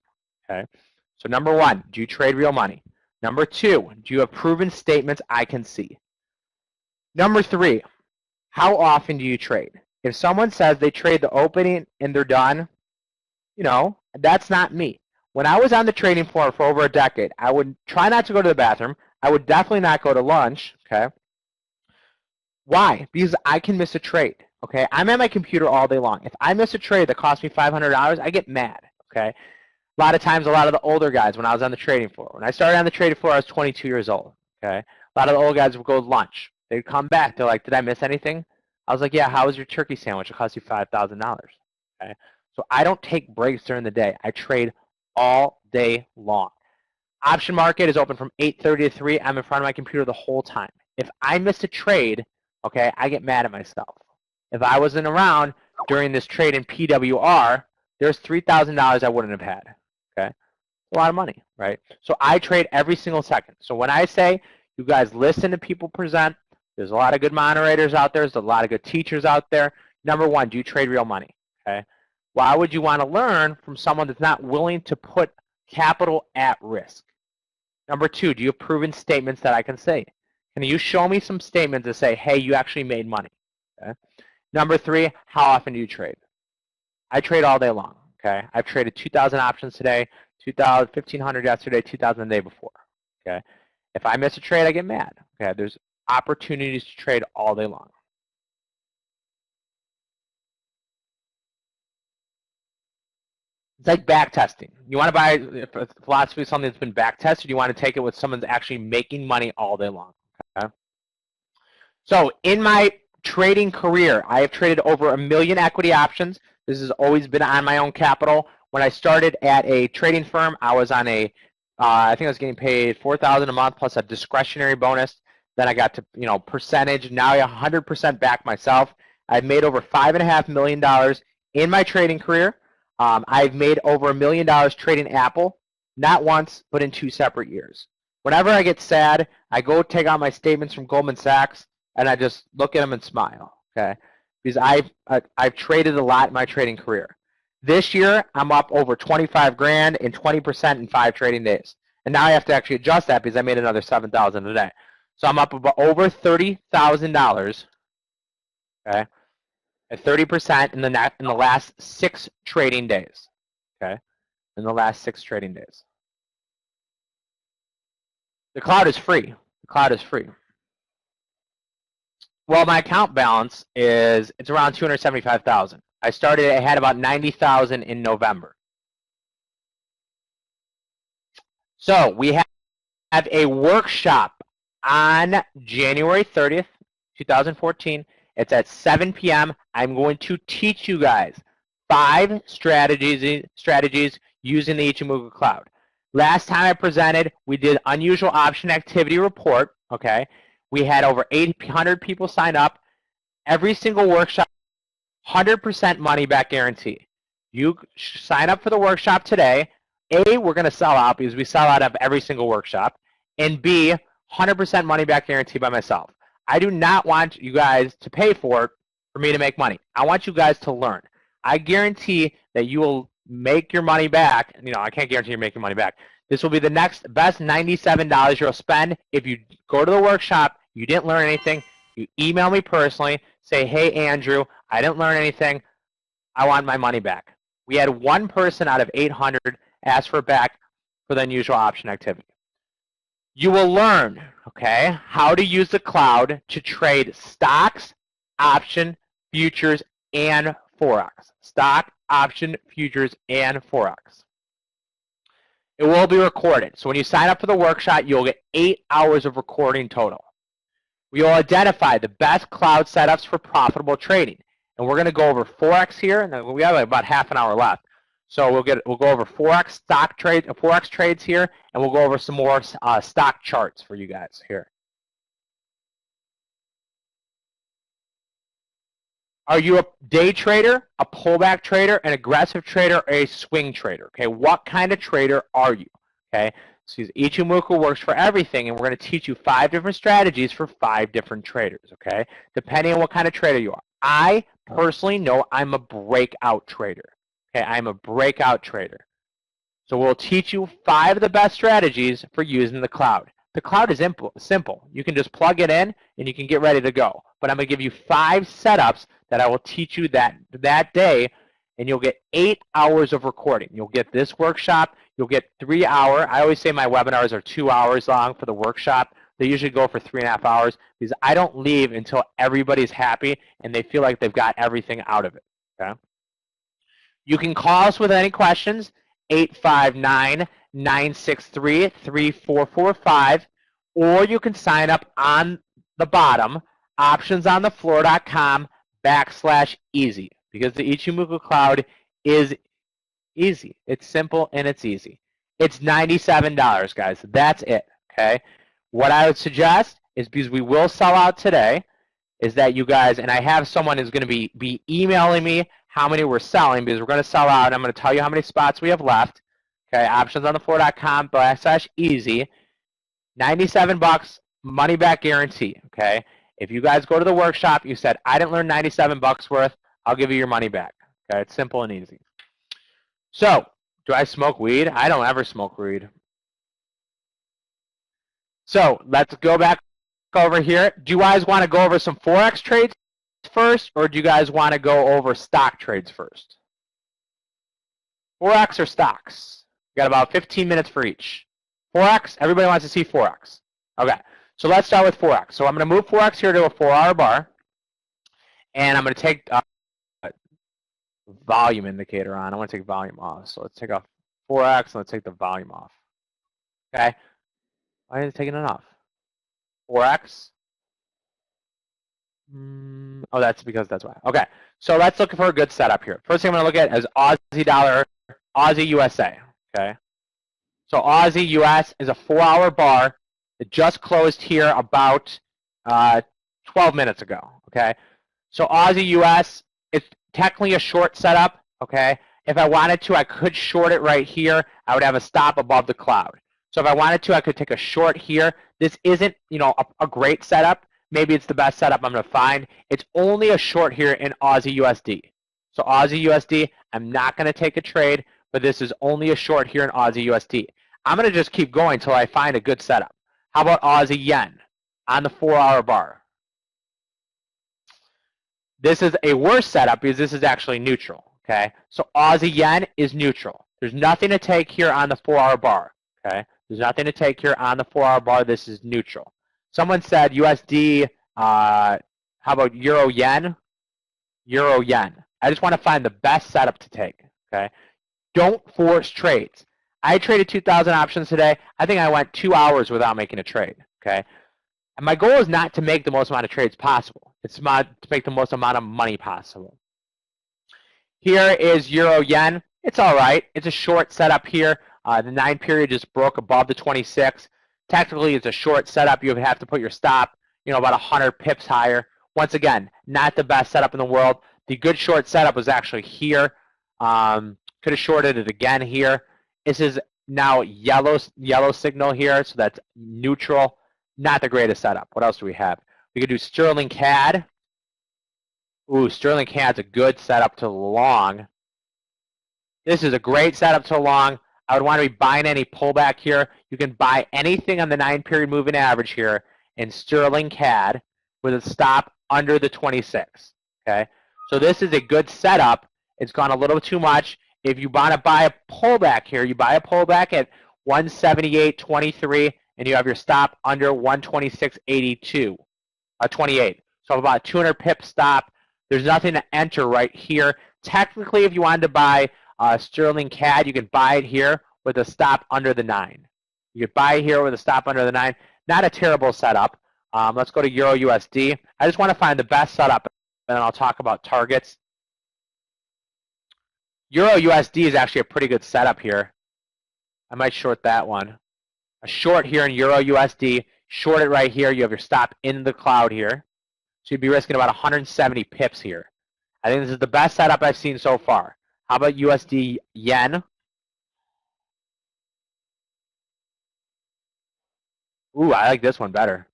[SPEAKER 1] Okay. So number one, do you trade real money? Number two, do you have proven statements I can see? Number three, how often do you trade? If someone says they trade the opening and they're done, that's not me. When I was on the trading floor for over a decade, I would try not to go to the bathroom. I would definitely not go to lunch, okay? Why? Because I can miss a trade, okay? I'm at my computer all day long. If I miss a trade that costs me $500, I get mad, okay? A lot of times, a lot of the older guys, when I was on the trading floor, when I started on the trading floor, I was 22 years old, okay? A lot of the old guys would go to lunch. They'd come back. They're like, did I miss anything? I was like, yeah, how was your turkey sandwich? It cost you $5,000, okay? So I don't take breaks during the day. I trade all day long. Option market is open from 8:30 to 3. I'm in front of my computer the whole time. If I miss a trade, okay, I get mad at myself. If I wasn't around during this trade in PWR, there's $3,000 I wouldn't have had, okay? A lot of money, right? So I trade every single second. So when I say you guys listen to people present, there's a lot of good moderators out there. There's a lot of good teachers out there. Number one, do you trade real money, okay? Why would you want to learn from someone that's not willing to put capital at risk? Number two, do you have proven statements that I can say? Can you show me some statements that say, hey, you actually made money? Okay. Number three, how often do you trade? I trade all day long. Okay. I've traded 2,000 options today, 2,000, 1,500 yesterday, 2,000 the day before. Okay. If I miss a trade, I get mad. Okay. There's opportunities to trade all day long. It's like back testing. You want to buy a philosophy of something that's been back tested, you want to take it with someone that's actually making money all day long. Okay? So in my trading career, I have traded over 1 million equity options. This has always been on my own capital. When I started at a trading firm, I was on I think I was getting paid $4,000 a month plus a discretionary bonus. Then I got to, percentage. Now I 100% back myself. I've made over $5.5 million in my trading career. I've made over $1 million trading Apple, not once, but in 2 separate years. Whenever I get sad, I go take out my statements from Goldman Sachs, and I just look at them and smile, okay? Because I've traded a lot in my trading career. This year, I'm up over 25 grand and 20% in 5 trading days. And now I have to actually adjust that because I made another 7,000 a day. So I'm up about over $30,000, okay? At 30% in the last 6 trading days, okay? In the last 6 trading days. The cloud is free. The cloud is free. Well, my account balance it's around 275,000. I had about 90,000 in November. So we have a workshop on January 30th, 2014. It's at 7 p.m. I'm going to teach you guys 5 strategies using the Ichimoku cloud. Last time I presented, we did unusual option activity report, okay? We had over 800 people sign up. Every single workshop, 100% money back guarantee. You sign up for the workshop today. A, we're going to sell out because we sell out of every single workshop. And B, 100% money back guarantee by myself. I do not want you guys to pay for it for me to make money. I want you guys to learn. I guarantee that you will make your money back. I can't guarantee you're making money back. This will be the next best $97 you'll spend if you go to the workshop, you didn't learn anything, you email me personally, say, hey, Andrew, I didn't learn anything, I want my money back. We had 1 person out of 800 ask for it back for the unusual option activity. You will learn, okay, how to use the cloud to trade stocks, option, futures, and Forex. Stock, option, futures, and Forex. It will be recorded. So when you sign up for the workshop, you'll get 8 hours of recording total. We will identify the best cloud setups for profitable trading. And we're going to go over Forex here, and we have about half an hour left. So we'll go over Forex trades here, and we'll go over some more stock charts for you guys here. Are you a day trader, a pullback trader, an aggressive trader, or a swing trader? Okay, what kind of trader are you? Okay, so Ichimoku works for everything, and we're going to teach you 5 different strategies for 5 different traders. Okay, depending on what kind of trader you are. I personally know I'm a breakout trader. Okay, I'm a breakout trader. So we'll teach you 5 of the best strategies for using the cloud. The cloud is simple. You can just plug it in and you can get ready to go. But I'm going to give you 5 setups that I will teach you that day, and you'll get 8 hours of recording. You'll get this workshop. You'll get 3 hours. I always say my webinars are 2 hours long for the workshop. They usually go for 3.5 hours because I don't leave until everybody's happy and they feel like they've got everything out of it. Okay? You can call us with any questions, 859-963-3445, or you can sign up on the bottom, optionsonthefloor.com/easy, because the Ichimoku Cloud is easy. It's simple and it's easy. It's $97, guys. That's it, okay? What I would suggest is, because we will sell out today, is that you guys, and I have someone who's going to be emailing me how many we're selling, because we're going to sell out, and I'm going to tell you how many spots we have left. Okay, optionsonthefloor.com/easy. $97, money back guarantee. Okay, if you guys go to the workshop, you said, I didn't learn $97 worth, I'll give you your money back. Okay, it's simple and easy. So, do I smoke weed? I don't ever smoke weed. So, let's go back over here. Do you guys want to go over some Forex trades first, or do you guys want to go over stock trades first? Forex or stocks? We got about 15 minutes for each. Forex, everybody wants to see Forex. Okay, so let's start with Forex. So I'm going to move Forex here to a 4-hour bar, and I'm going to take volume indicator on. I want to take volume off. So let's take off Forex, and let's take the volume off. Okay, why is it taking it off? Forex. Oh, that's because that's why. Okay, so let's look for a good setup here. First thing I'm going to look at is Aussie dollar, Aussie USA. Okay, so Aussie US is a 4-hour bar. It just closed here about 12 minutes ago. Okay, so Aussie US, it's technically a short setup. Okay, if I wanted to, I could short it right here. I would have a stop above the cloud. So if I wanted to, I could take a short here. This isn't, a great setup. Maybe it's the best setup I'm going to find. It's only a short here in Aussie USD. So Aussie USD, I'm not going to take a trade, but this is only a short here in Aussie USD. I'm going to just keep going until I find a good setup. How about Aussie Yen on the 4-hour bar? This is a worse setup because this is actually neutral. Okay, so Aussie Yen is neutral. There's nothing to take here on the 4-hour bar. Okay, there's nothing to take here on the 4-hour bar. This is neutral. Someone said USD, how about Euro Yen? Euro Yen. I just want to find the best setup to take, okay? Don't force trades. I traded 2,000 options today. I think I went 2 hours without making a trade, okay? And my goal is not to make the most amount of trades possible. It's to make the most amount of money possible. Here is Euro Yen. It's all right. It's a short setup here. The 9 period just broke above the 26. Technically, it's a short setup. You would have to put your stop, about 100 pips higher. Once again, not the best setup in the world. The good short setup was actually here. Could have shorted it again here. This is now yellow signal here, so that's neutral. Not the greatest setup. What else do we have? We could do Sterling CAD. Ooh, Sterling CAD's a good setup to long. This is a great setup to long. I would want to be buying any pullback here. You can buy anything on the 9-period moving average here in Sterling CAD with a stop under the 26. Okay, so this is a good setup. It's gone a little too much. If you want to buy a pullback here, you buy a pullback at 178.23, and you have your stop under 126.82, 28. So about 200 pip stop. There's nothing to enter right here. Technically, if you wanted to buy Sterling CAD, you can buy it here with a stop under the 9. You could buy it here with a stop under the 9. Not a terrible setup. Let's go to Euro USD. I just want to find the best setup, and then I'll talk about targets. Euro USD is actually a pretty good setup here. I might short that one. A short here in Euro USD. Short it right here. You have your stop in the cloud here. So you'd be risking about 170 pips here. I think this is the best setup I've seen so far. How about USD Yen? Ooh, I like this one better.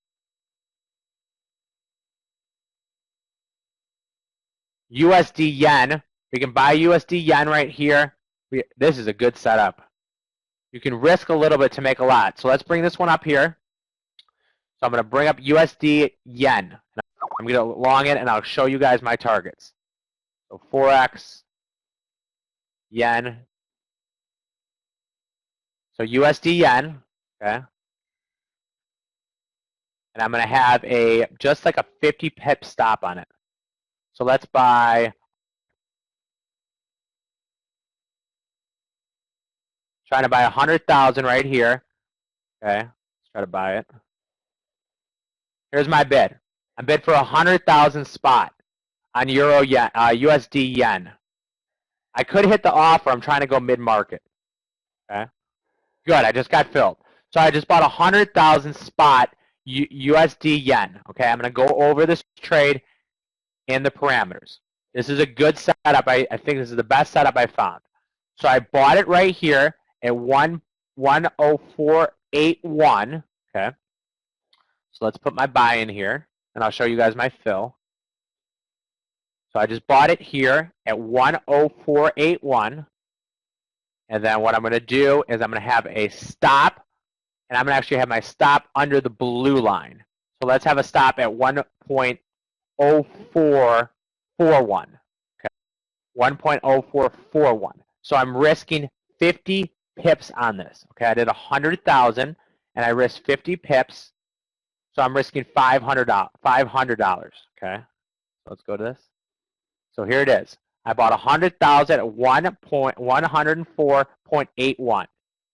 [SPEAKER 1] USD Yen. We can buy USD Yen right here. This is a good setup. You can risk a little bit to make a lot. So let's bring this one up here. So I'm going to bring up USD yen. I'm going to long it, and I'll show you guys my targets. So Forex, yen. So USD yen, okay? And I'm going to have just like a 50 pip stop on it. So let's buy, trying to buy 100,000 right here. Okay, let's try to buy it. Here's my bid. I bid for 100,000 spot on Euro yen, USD yen. I could hit the offer. I'm trying to go mid-market. Okay, good. I just got filled. So I just bought 100,000 spot USD yen. Okay, I'm going to go over this trade and the parameters. This is a good setup. I think this is the best setup I found. So I bought it right here at 10481. Okay. So let's put my buy in here, and I'll show you guys my fill. So I just bought it here at 10481. And then what I'm going to do is I'm going to have a stop, and I'm going to actually have my stop under the blue line. So let's have a stop at 1.0441. Okay, 1.0441. So I'm risking 50 pips on this. Okay, I did 100,000, and I risked 50 pips. So I'm risking $500. Okay, so let's go to this. So here it is. I bought 100,000 at 104.81,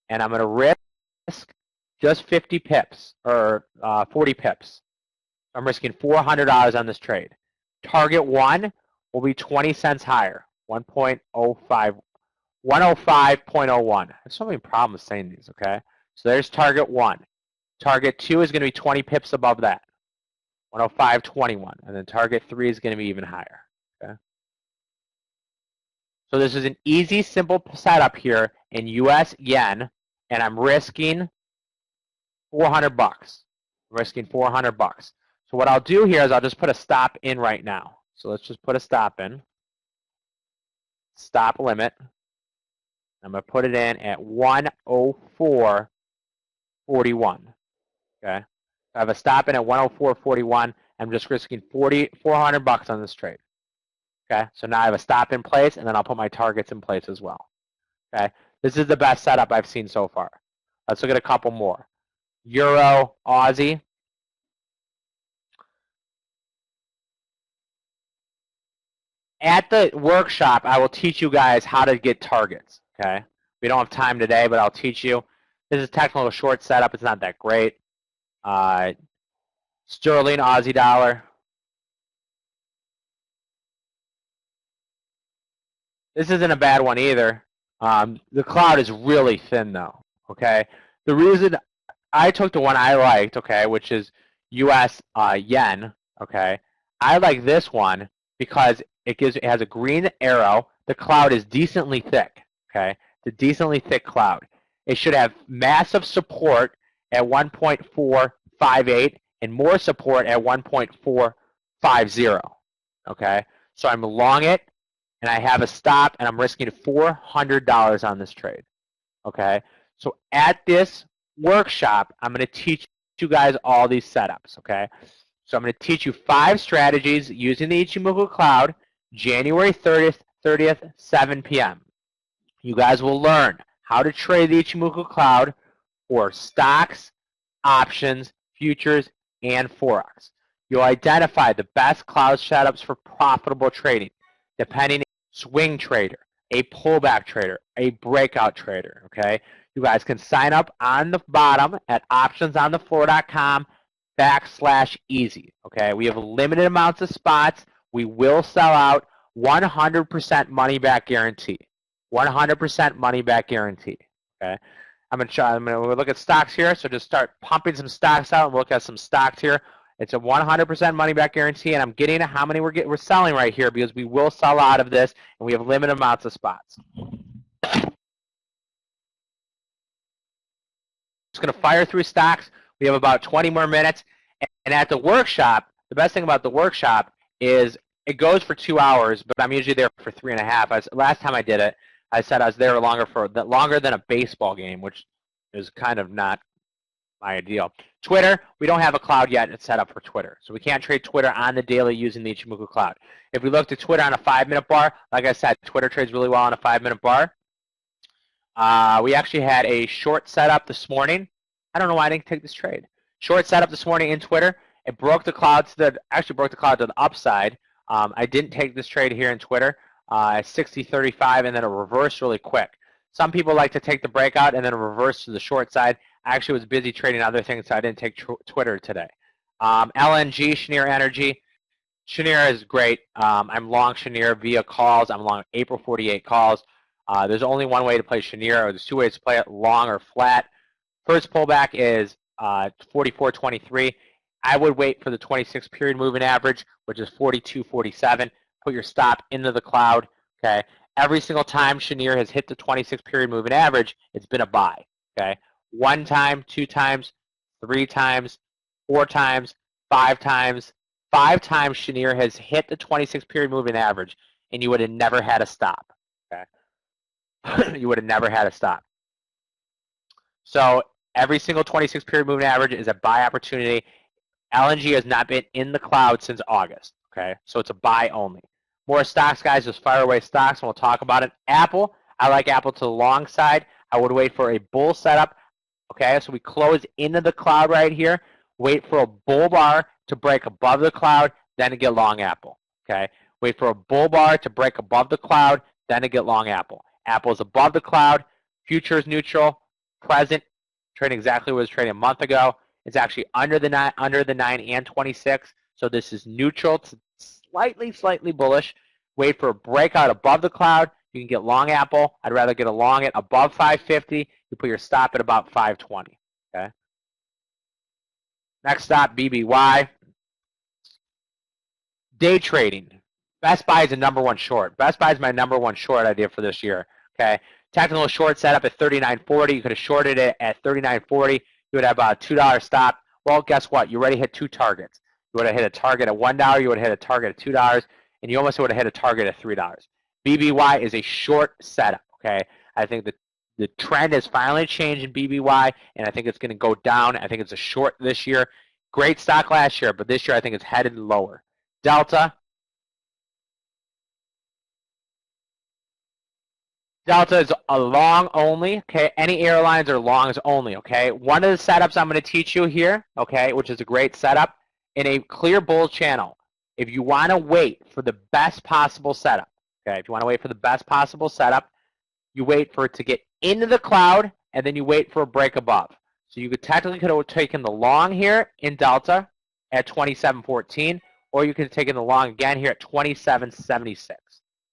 [SPEAKER 1] and I'm going to risk just 50 pips or 40 pips. I'm risking $400 on this trade. Target one will be 20 cents higher, 1.05, 105.01. I have so many problems saying these. Okay, so there's target one. Target two is going to be 20 pips above that, 105.21, and then target three is going to be even higher. Okay. So this is an easy, simple setup here in US yen, and I'm risking $400. I'm risking $400. So what I'll do here is I'll just put a stop in right now. So let's just put a stop in. Stop limit. I'm going to put it in at 104.41. Okay. I have a stop in at 104.41. I'm just risking $400 on this trade. Okay, so now I have a stop in place, and then I'll put my targets in place as well. Okay, this is the best setup I've seen so far. Let's look at a couple more. Euro, Aussie. At the workshop, I will teach you guys how to get targets. Okay, we don't have time today, but I'll teach you. This is a technical short setup. It's not that great. Sterling, Aussie dollar. This isn't a bad one either. The cloud is really thin though, okay? The reason I took the one I liked, okay, which is US yen, okay? I like this one because it has a green arrow. The cloud is decently thick, okay? It's a decently thick cloud. It should have massive support at 1.458 and more support at 1.450, okay? So I'm long it, and I have a stop, and I'm risking $400 on this trade, okay? So at this workshop, I'm going to teach you guys all these setups, okay? So I'm going to teach you 5 strategies using the Ichimoku Cloud, January 30th, 7 p.m. You guys will learn how to trade the Ichimoku Cloud for stocks, options, futures, and Forex. You'll identify the best cloud setups for profitable trading, depending on swing trader, a pullback trader, a breakout trader, okay? You guys can sign up on the bottom at optionsonthefloor.com/easy, okay? We have limited amounts of spots. We will sell out. 100% money back guarantee. 100% money back guarantee, okay? I'm going to look at stocks here, so just start pumping some stocks out and look at some stocks here. It's a 100% money back guarantee, and I'm getting how many we're selling right here because we will sell out of this, and we have limited amounts of spots. Just going to fire through stocks. We have about 20 more minutes, and at the workshop, the best thing about the workshop is it goes for 2 hours, but I'm usually there for 3.5. Last time I did it, I said I was there longer than a baseball game, which is kind of not my ideal. Twitter, we don't have a cloud yet. It's set up for Twitter. So we can't trade Twitter on the daily using the Ichimoku cloud. If we looked at Twitter on a 5-minute bar, like I said, Twitter trades really well on a 5-minute bar. We actually had a short setup this morning. I don't know why I didn't take this trade. Short setup this morning in Twitter. It broke the cloud to the upside. I didn't take this trade here in Twitter. 60.35 and then a reverse really quick. Some people like to take the breakout and then a reverse to the short side. I actually was busy trading other things, so I didn't take Twitter today. LNG, Cheniere Energy. Cheniere is great. I'm long Cheniere via calls. I'm long April 48 calls. There's only one way to play Cheniere, or there's two ways to play it, long or flat. First pullback is 44.23. I would wait for the 26 period moving average, which is 42.47. Put your stop into the cloud. Okay. Every single time Cheniere has hit the 26 period moving average, it's been a buy. Okay. 1 time, 2 times, 3 times, 4 times, 5 times. 5 times Cheniere has hit the 26 period moving average, and you would have never had a stop. Okay. You would have never had a stop. So every single 26 period moving average is a buy opportunity. LNG has not been in the cloud since August. Okay, so it's a buy only. More stocks, guys. Just fire away stocks, and we'll talk about it. Apple, I like Apple to the long side. I would wait for a bull setup. Okay, so we close into the cloud right here. Wait for a bull bar to break above the cloud, then to get long Apple. Okay, wait for a bull bar to break above the cloud, then to get long Apple. Apple is above the cloud. Future is neutral. Present, trading exactly what it was trading a month ago. It's actually under the 9 and 26. So this is neutral to slightly bullish. Wait for a breakout above the cloud. You can get long Apple. I'd rather get a long at above 550. You put your stop at about 520. Okay. Next stop, BBY. Day trading. Best Buy is a #1 short. Best Buy is my #1 short idea for this year. Okay. Technical short setup at 39.40. You could have shorted it at 39.40. You would have a $2 stop. Well, guess what? You already hit 2 targets. You would have hit a target at $1. You would have hit a target at $2, and you almost would have hit a target at $3. BBY is a short setup. Okay. I think the trend has finally changed in BBY, and I think it's going to go down. I think it's a short this year. Great stock last year, but this year I think it's headed lower. Delta. Delta is a long only, okay? Any airlines are longs only, okay? One of the setups I'm going to teach you here, okay, which is a great setup, in a clear bull channel, if you want to wait for the best possible setup, okay, if you want to wait for the best possible setup, you wait for it to get into the cloud, and then you wait for a break above. So you could have taken the long here in Delta at 27.14, or you could have taken the long again here at 27.76.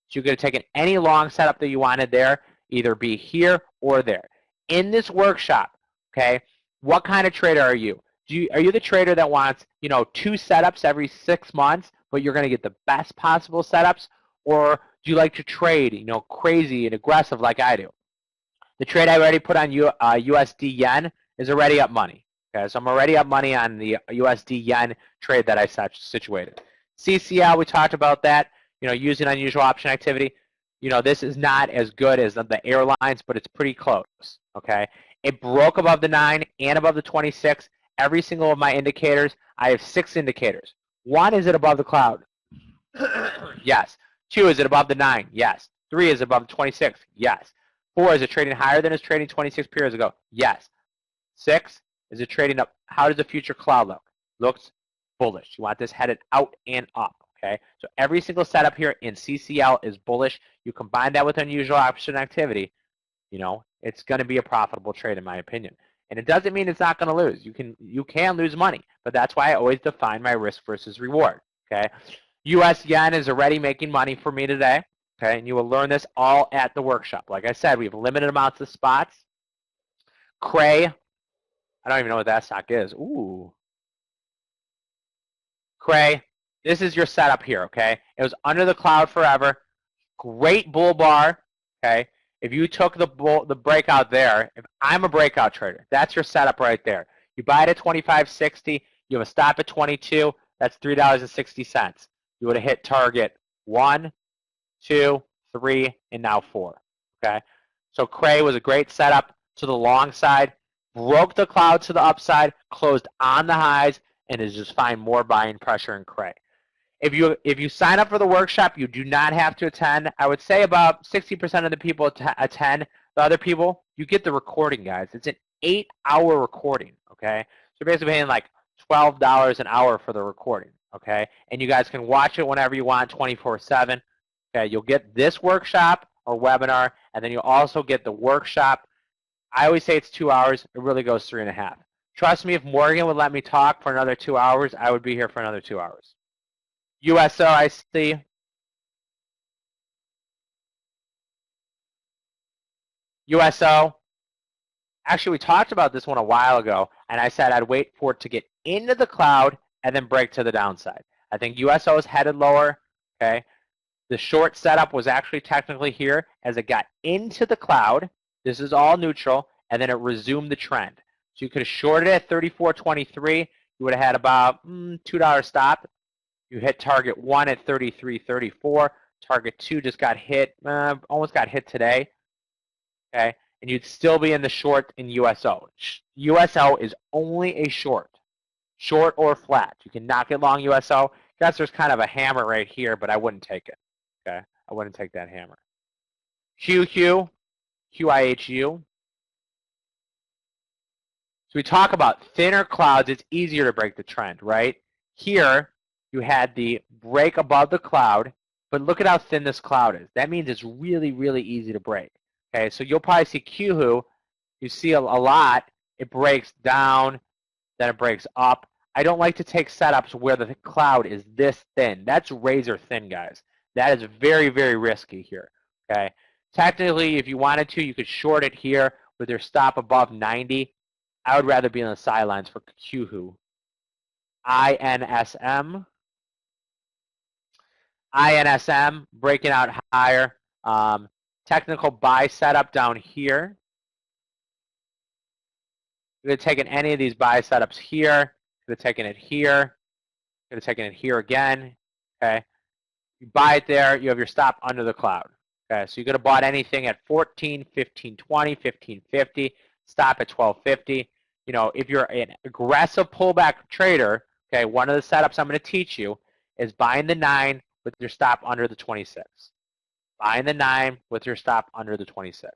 [SPEAKER 1] So you could have taken any long setup that you wanted there, either be here or there. In this workshop, okay, what kind of trader are you? Are you the trader that wants, 2 setups every 6 months, but you're going to get the best possible setups? Or do you like to trade, crazy and aggressive like I do? The trade I already put on USD yen is already up money. Okay, so I'm already up money on the USD yen trade that I situated. CCL, we talked about that. Using unusual option activity. This is not as good as the airlines, but it's pretty close. Okay, it broke above the 9 and above the 26. Every single of my indicators, I have 6 indicators. 1, is it above the cloud? Yes. 2, is it above the 9? Yes. 3, is it above the 26? Yes. 4, is it trading higher than it's trading 26 periods ago? Yes. 6, is it trading up? How does the future cloud look? Looks bullish. You want this headed out and up. Okay, so every single setup here in CCL is bullish. You combine that with unusual option activity, it's going to be a profitable trade in my opinion. And it doesn't mean it's not going to lose. You can lose money, but that's why I always define my risk versus reward. Okay, US yen is already making money for me today. Okay, and you will learn this all at the workshop. Like I said, we have limited amounts of spots. Cray, I don't even know what that stock is. Ooh, Cray. This is your setup here, okay? It was under the cloud forever. Great bull bar, okay? If you took the breakout there, if I'm a breakout trader, that's your setup right there. You buy it at 25.60. You have a stop at 22. That's $3.60. You would have hit target 1, 2, 3, and now 4. okay? So Cray was a great setup to the long side, broke the cloud to the upside, closed on the highs, and is just find more buying pressure in Cray. If you sign up for the workshop, you do not have to attend. I would say about 60% of the people attend. The other people, you get the recording, guys. It's an 8-hour recording, okay? So you're basically paying like $12 an hour for the recording, okay? And you guys can watch it whenever you want, 24/7. Okay, you'll get this workshop or webinar, and then you'll also get the workshop. I always say it's 2 hours. It really goes 3.5. Trust me, if Morgan would let me talk for another 2 hours, I would be here for another 2 hours. USO, I see. USO. Actually, we talked about this one a while ago, and I said I'd wait for it to get into the cloud and then break to the downside. I think USO is headed lower, okay? The short setup was actually technically here as it got into the cloud. This is all neutral, and then it resumed the trend. So you could have shorted it at 34.23. You would have had about $2 stop. You hit target 1 at 33.34. Target 2 just got hit, almost got hit today. Okay, and you'd still be in the short in USO. USO is only a short or flat. You cannot get long USO. Guess there's kind of a hammer right here, but I wouldn't take it. Okay, I wouldn't take that hammer. QIHU. So we talk about thinner clouds. It's easier to break the trend, right? Here, you had the break above the cloud, but look at how thin this cloud is. That means it's really, really easy to break. Okay, so you'll probably see QHU. You see a lot. It breaks down, then it breaks up. I don't like to take setups where the cloud is this thin. That's razor thin, guys. That is very, very risky here. Okay, technically, if you wanted to, you could short it here with your stop above 90. I would rather be on the sidelines for QHU. INSM. INSM breaking out higher. Technical buy setup down here. You could have taken any of these buy setups here. Could have taken it here. Could have taken it here again. Okay. You buy it there. You have your stop under the cloud. Okay. So you could have bought anything at 14, 15, 20, 15, 50. Stop at 12.50. You know, if you're an aggressive pullback trader, okay, one of the setups I'm going to teach you is buying the 9 with your stop under the 26. Buying the 9 with your stop under the 26.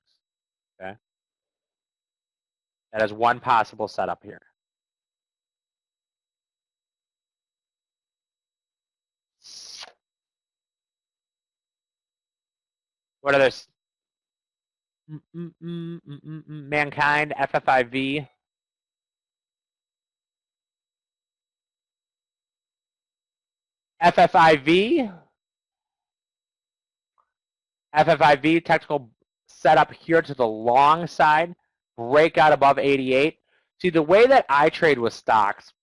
[SPEAKER 1] Okay. That is one possible setup here. What are those? Mankind, FFIV. FFIV. FFIV, technical setup here to the long side. Breakout above 88. See, the way that I trade with stocks,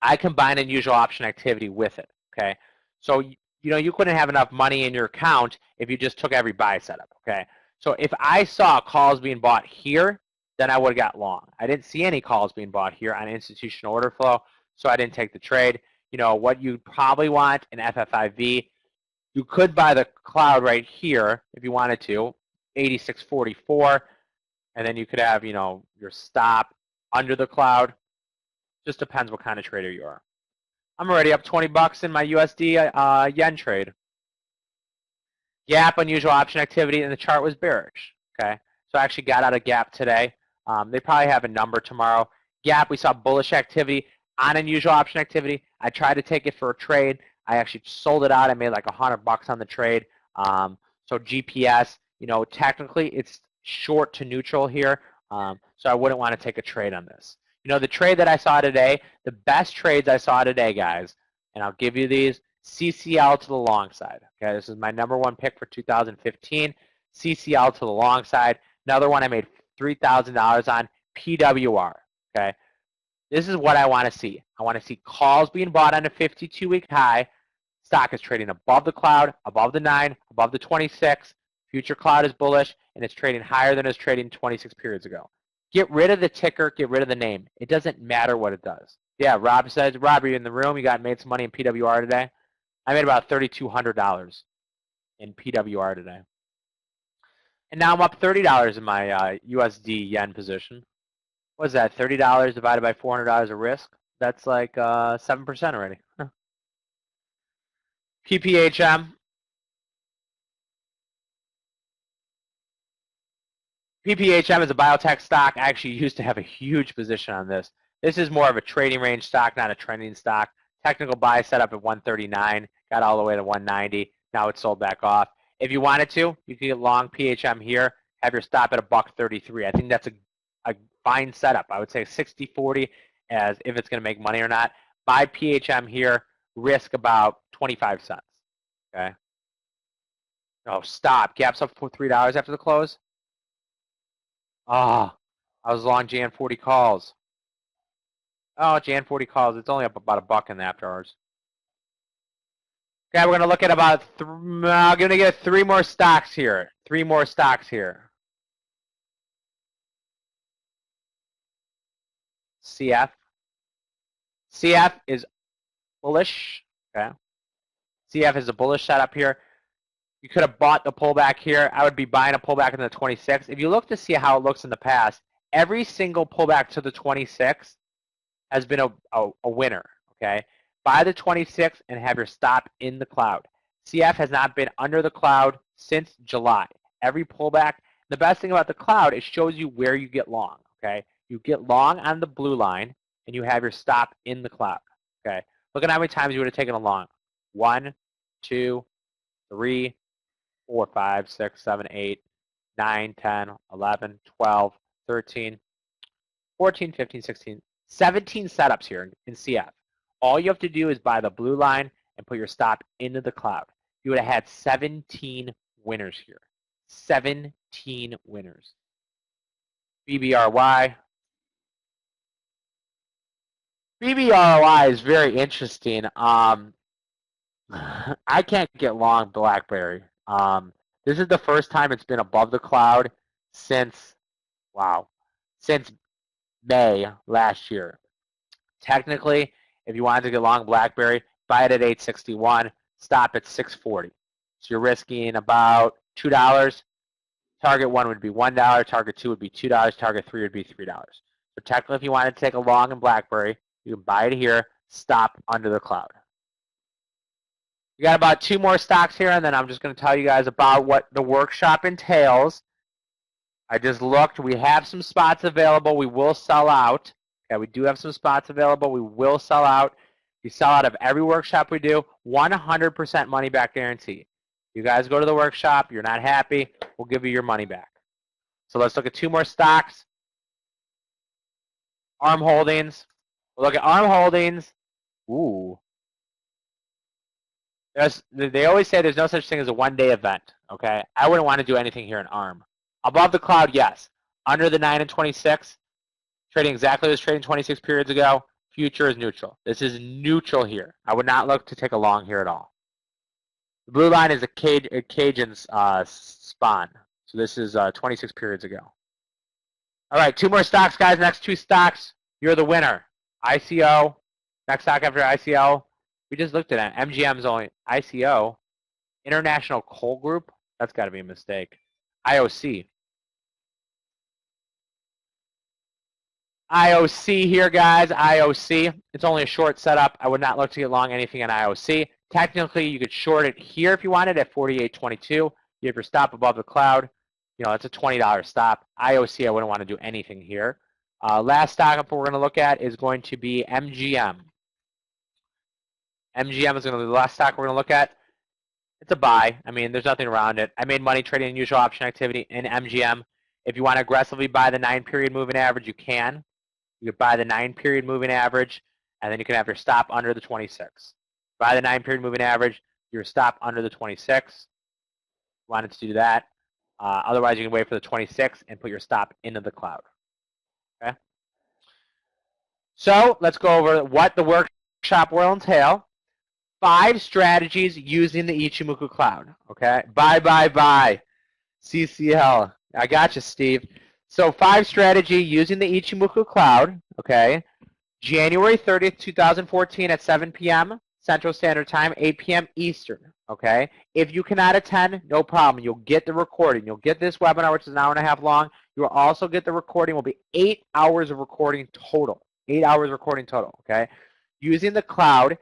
[SPEAKER 1] I combine unusual option activity with it, okay? So, you know, you couldn't have enough money in your account if you just took every buy setup, okay? So if I saw calls being bought here, then I would have got long. I didn't see any calls being bought here on institutional order flow, so I didn't take the trade. You know, what you probably want in FFIV, you could buy the cloud right here if you wanted to, 86.44, and then you could have, you know, your stop under the cloud. Just depends what kind of trader you are. I'm already up 20 bucks in my USD yen trade. Gap, unusual option activity, and the chart was bearish. Okay, so I actually got out of Gap today. They probably have a number tomorrow. Gap, we saw bullish activity on unusual option activity. I tried to take it for a trade. I actually sold it out. I made like 100 bucks on the trade. So GPS, you know, technically it's short to neutral here. So I wouldn't want to take a trade on this. You know, the trade that I saw today, the best trades I saw today, guys, and I'll give you these, CCL to the long side. Okay, this is my #1 pick for 2015. CCL to the long side. Another one I made $3,000 on, PWR. Okay, this is what I want to see. I want to see calls being bought on a 52-week high. Stock is trading above the cloud, above the 9, above the 26. Future cloud is bullish, and it's trading higher than it was trading 26 periods ago. Get rid of the ticker. Get rid of the name. It doesn't matter what it does. Yeah, Rob says, Rob, are you in the room? You made some money in PWR today? I made about $3,200 in PWR today. And now I'm up $30 in my USD yen position. What is that? $30 divided by $400 of risk? That's like 7% already. Huh. PPHM. PPHM is a biotech stock. I actually used to have a huge position on this. This is more of a trading range stock, not a trending stock. Technical buy set up at 139, got all the way to 190. Now it's sold back off. If you wanted to, you could get long PHM here, have your stop at $1.33. I think that's a fine setup. I would say 60-40 as if it's going to make money or not. Buy PHM here, risk about 25 cents. Okay. Oh, stop. Gaps up for $3 after the close. Oh, I was long Jan 40 calls. Oh, Jan 40 calls. It's only up about $1 in the after hours. Okay, we're going to look at about, I'm going to get 3 more stocks here. 3 more stocks here. CF. CF is bullish. Okay. CF is a bullish setup here. You could have bought the pullback here. I would be buying a pullback in the 26. If you look to see how it looks in the past, every single pullback to the 26 has been a winner. Okay. Buy the 26 and have your stop in the cloud. CF has not been under the cloud since July. Every pullback. The best thing about the cloud, it shows you where you get long. Okay. You get long on the blue line and you have your stop in the cloud. Okay. Look at how many times you would have taken a long. 1, 2, 3, 4, 5, 6, 7, 8, 9, 10, 11, 12, 13, 14, 15, 16, 17 setups here in CF. All you have to do is buy the blue line and put your stop into the cloud. You would have had 17 winners here. 17 winners. BBRY. BBRY is very interesting. I can't get long BlackBerry. This is the first time it's been above the cloud since May last year. Technically, if you wanted to get long BlackBerry, buy it at 861, stop at 640. So you're risking about $2. Target 1 would be $1, target 2 would be $2, target 3 would be $3. So technically, if you wanted to take a long in BlackBerry, you can buy it here, stop under the cloud. We got about 2 more stocks here, and then I'm just going to tell you guys about what the workshop entails. I just looked. We have some spots available. We will sell out. Okay, we do have some spots available. We will sell out. We sell out of every workshop we do. 100% money back guarantee. You guys go to the workshop. You're not happy. We'll give you your money back. So let's look at 2 more stocks. ARM Holdings. We'll look at ARM Holdings. Ooh. They always say there's no such thing as a one-day event. Okay, I wouldn't want to do anything here in ARM. Above the cloud, yes. Under the 9 and 26, trading exactly as trading 26 periods ago. Future is neutral. This is neutral here. I would not look to take a long here at all. The blue line is a Cajun's spawn. So this is 26 periods ago. All right, 2 more stocks, guys. Next 2 stocks, you're the winner. ICO. Next stock after ICO. We just looked at it. MGM's only ICO. International Coal Group. That's got to be a mistake. IOC. IOC here, guys. IOC. It's only a short setup. I would not look to get long anything on IOC. Technically, you could short it here if you wanted at 48.22. You have your stop above the cloud. You know, it's a $20 stop. IOC, I wouldn't want to do anything here. Last stock up we're going to look at is going to be MGM. MGM is going to be the last stock we're going to look at. It's a buy. I mean, there's nothing around it. I made money trading unusual option activity in MGM. If you want to aggressively buy the 9-period moving average, you can. You could buy the 9-period moving average, and then you can have your stop under the 26. Buy the 9-period moving average, your stop under the 26. Wanted to do that. Otherwise, you can wait for the 26 and put your stop into the cloud. Okay. So let's go over what the workshop will entail. 5 strategies using the Ichimoku cloud. Okay. Buy. CCL. I got you, Steve. So 5 strategy using the Ichimoku cloud. Okay. January 30th, 2014 at 7 p.m. Central Standard Time, 8 p.m. Eastern, okay? If you cannot attend, no problem. You'll get the recording. You'll get this webinar, which is an hour and a half long. You will also get the recording. It will be 8 hours of recording total. 8 hours recording total, okay? Using the cloud,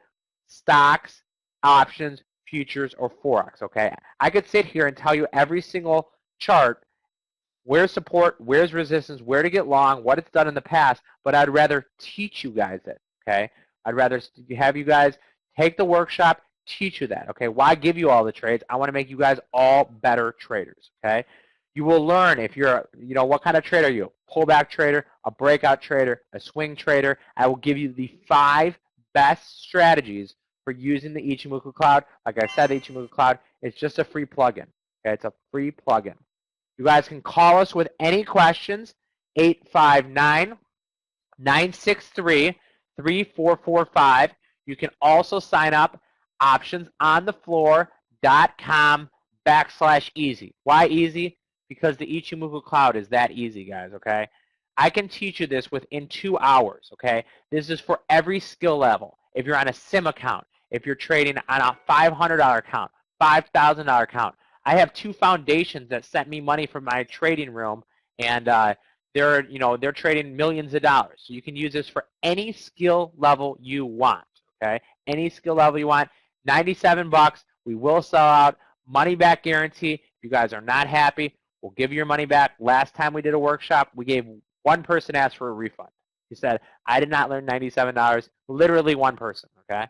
[SPEAKER 1] stocks, options, futures, or Forex, okay? I could sit here and tell you every single chart, where's support, where's resistance, where to get long, what it's done in the past, but I'd rather teach you guys it, okay? I'd rather have you guys take the workshop, teach you that, okay? Why give you all the trades? I want to make you guys all better traders, okay? You will learn if you're, what kind of trader are you? Pullback trader, a breakout trader, a swing trader. I will give you the 5 best strategies for using the Ichimoku Cloud. Like I said, the Ichimoku Cloud is just a free plugin, okay? It's a free plugin. You guys can call us with any questions, 859-963-3445. You can also sign up optionsonthefloor.com/easy. Why easy? Because the Ichimoku Cloud is that easy, guys, okay? I can teach you this within 2 hours, okay? This is for every skill level. If you're on a sim account, if you're trading on a $500 account, $5,000 account. I have 2 foundations that sent me money from my trading room, and they're trading millions of dollars. So you can use this for any skill level you want, okay? Any skill level you want. 97 bucks. We will sell out. Money back guarantee. If you guys are not happy, we'll give you your money back. Last time we did a workshop, we gave one person asked for a refund. He said, I did not learn $97. Literally one person, okay?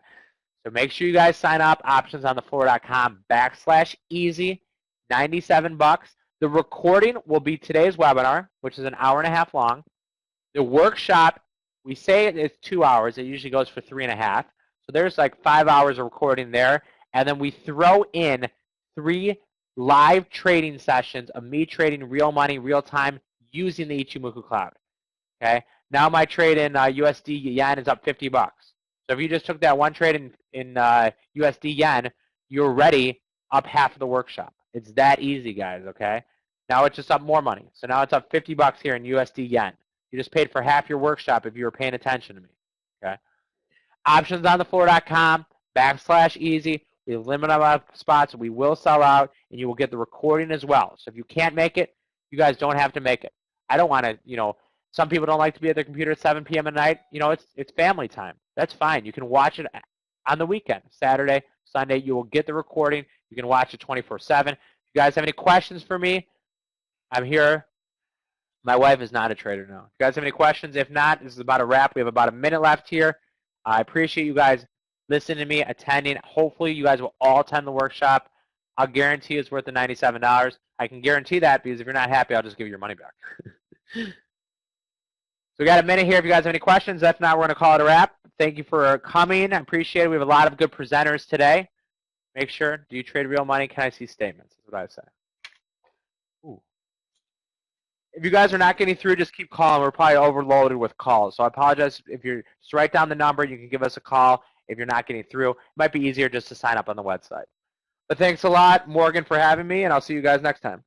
[SPEAKER 1] So make sure you guys sign up, optionsonthefloor.com/easy, 97 bucks. The recording will be today's webinar, which is an hour and a half long. The workshop, we say it's 2 hours. It usually goes for 3.5. So there's like 5 hours of recording there. And then we throw in 3 live trading sessions of me trading real money, real time, using the Ichimoku Cloud. Okay? Now my trade in USD yen is up 50 bucks. So if you just took that one trade in USD yen, you're already up half of the workshop. It's that easy, guys, okay? Now it's just up more money. So now it's up 50 bucks here in USD yen. You just paid for half your workshop if you were paying attention to me, okay? Optionsonthefloor.com/easy. We limit our spots. We will sell out, and you will get the recording as well. So if you can't make it, you guys don't have to make it. I don't want to, some people don't like to be at their computer at 7 p.m. at night. It's family time. That's fine. You can watch it on the weekend, Saturday, Sunday. You will get the recording. You can watch it 24/7. If you guys have any questions for me, I'm here. My wife is not a trader now. If you guys have any questions, if not, this is about a wrap. We have about a minute left here. I appreciate you guys listening to me, attending. Hopefully, you guys will all attend the workshop. I'll guarantee it's worth the $97. I can guarantee that because if you're not happy, I'll just give you your money back. So we got a minute here if you guys have any questions. If not, we're going to call it a wrap. Thank you for coming. I appreciate it. We have a lot of good presenters today. Make sure, do you trade real money? Can I see statements? That's what I say. Ooh. If you guys are not getting through, just keep calling. We're probably overloaded with calls. So I apologize. If you're just write down the number, you can give us a call if you're not getting through. It might be easier just to sign up on the website. But thanks a lot, Morgan, for having me, and I'll see you guys next time.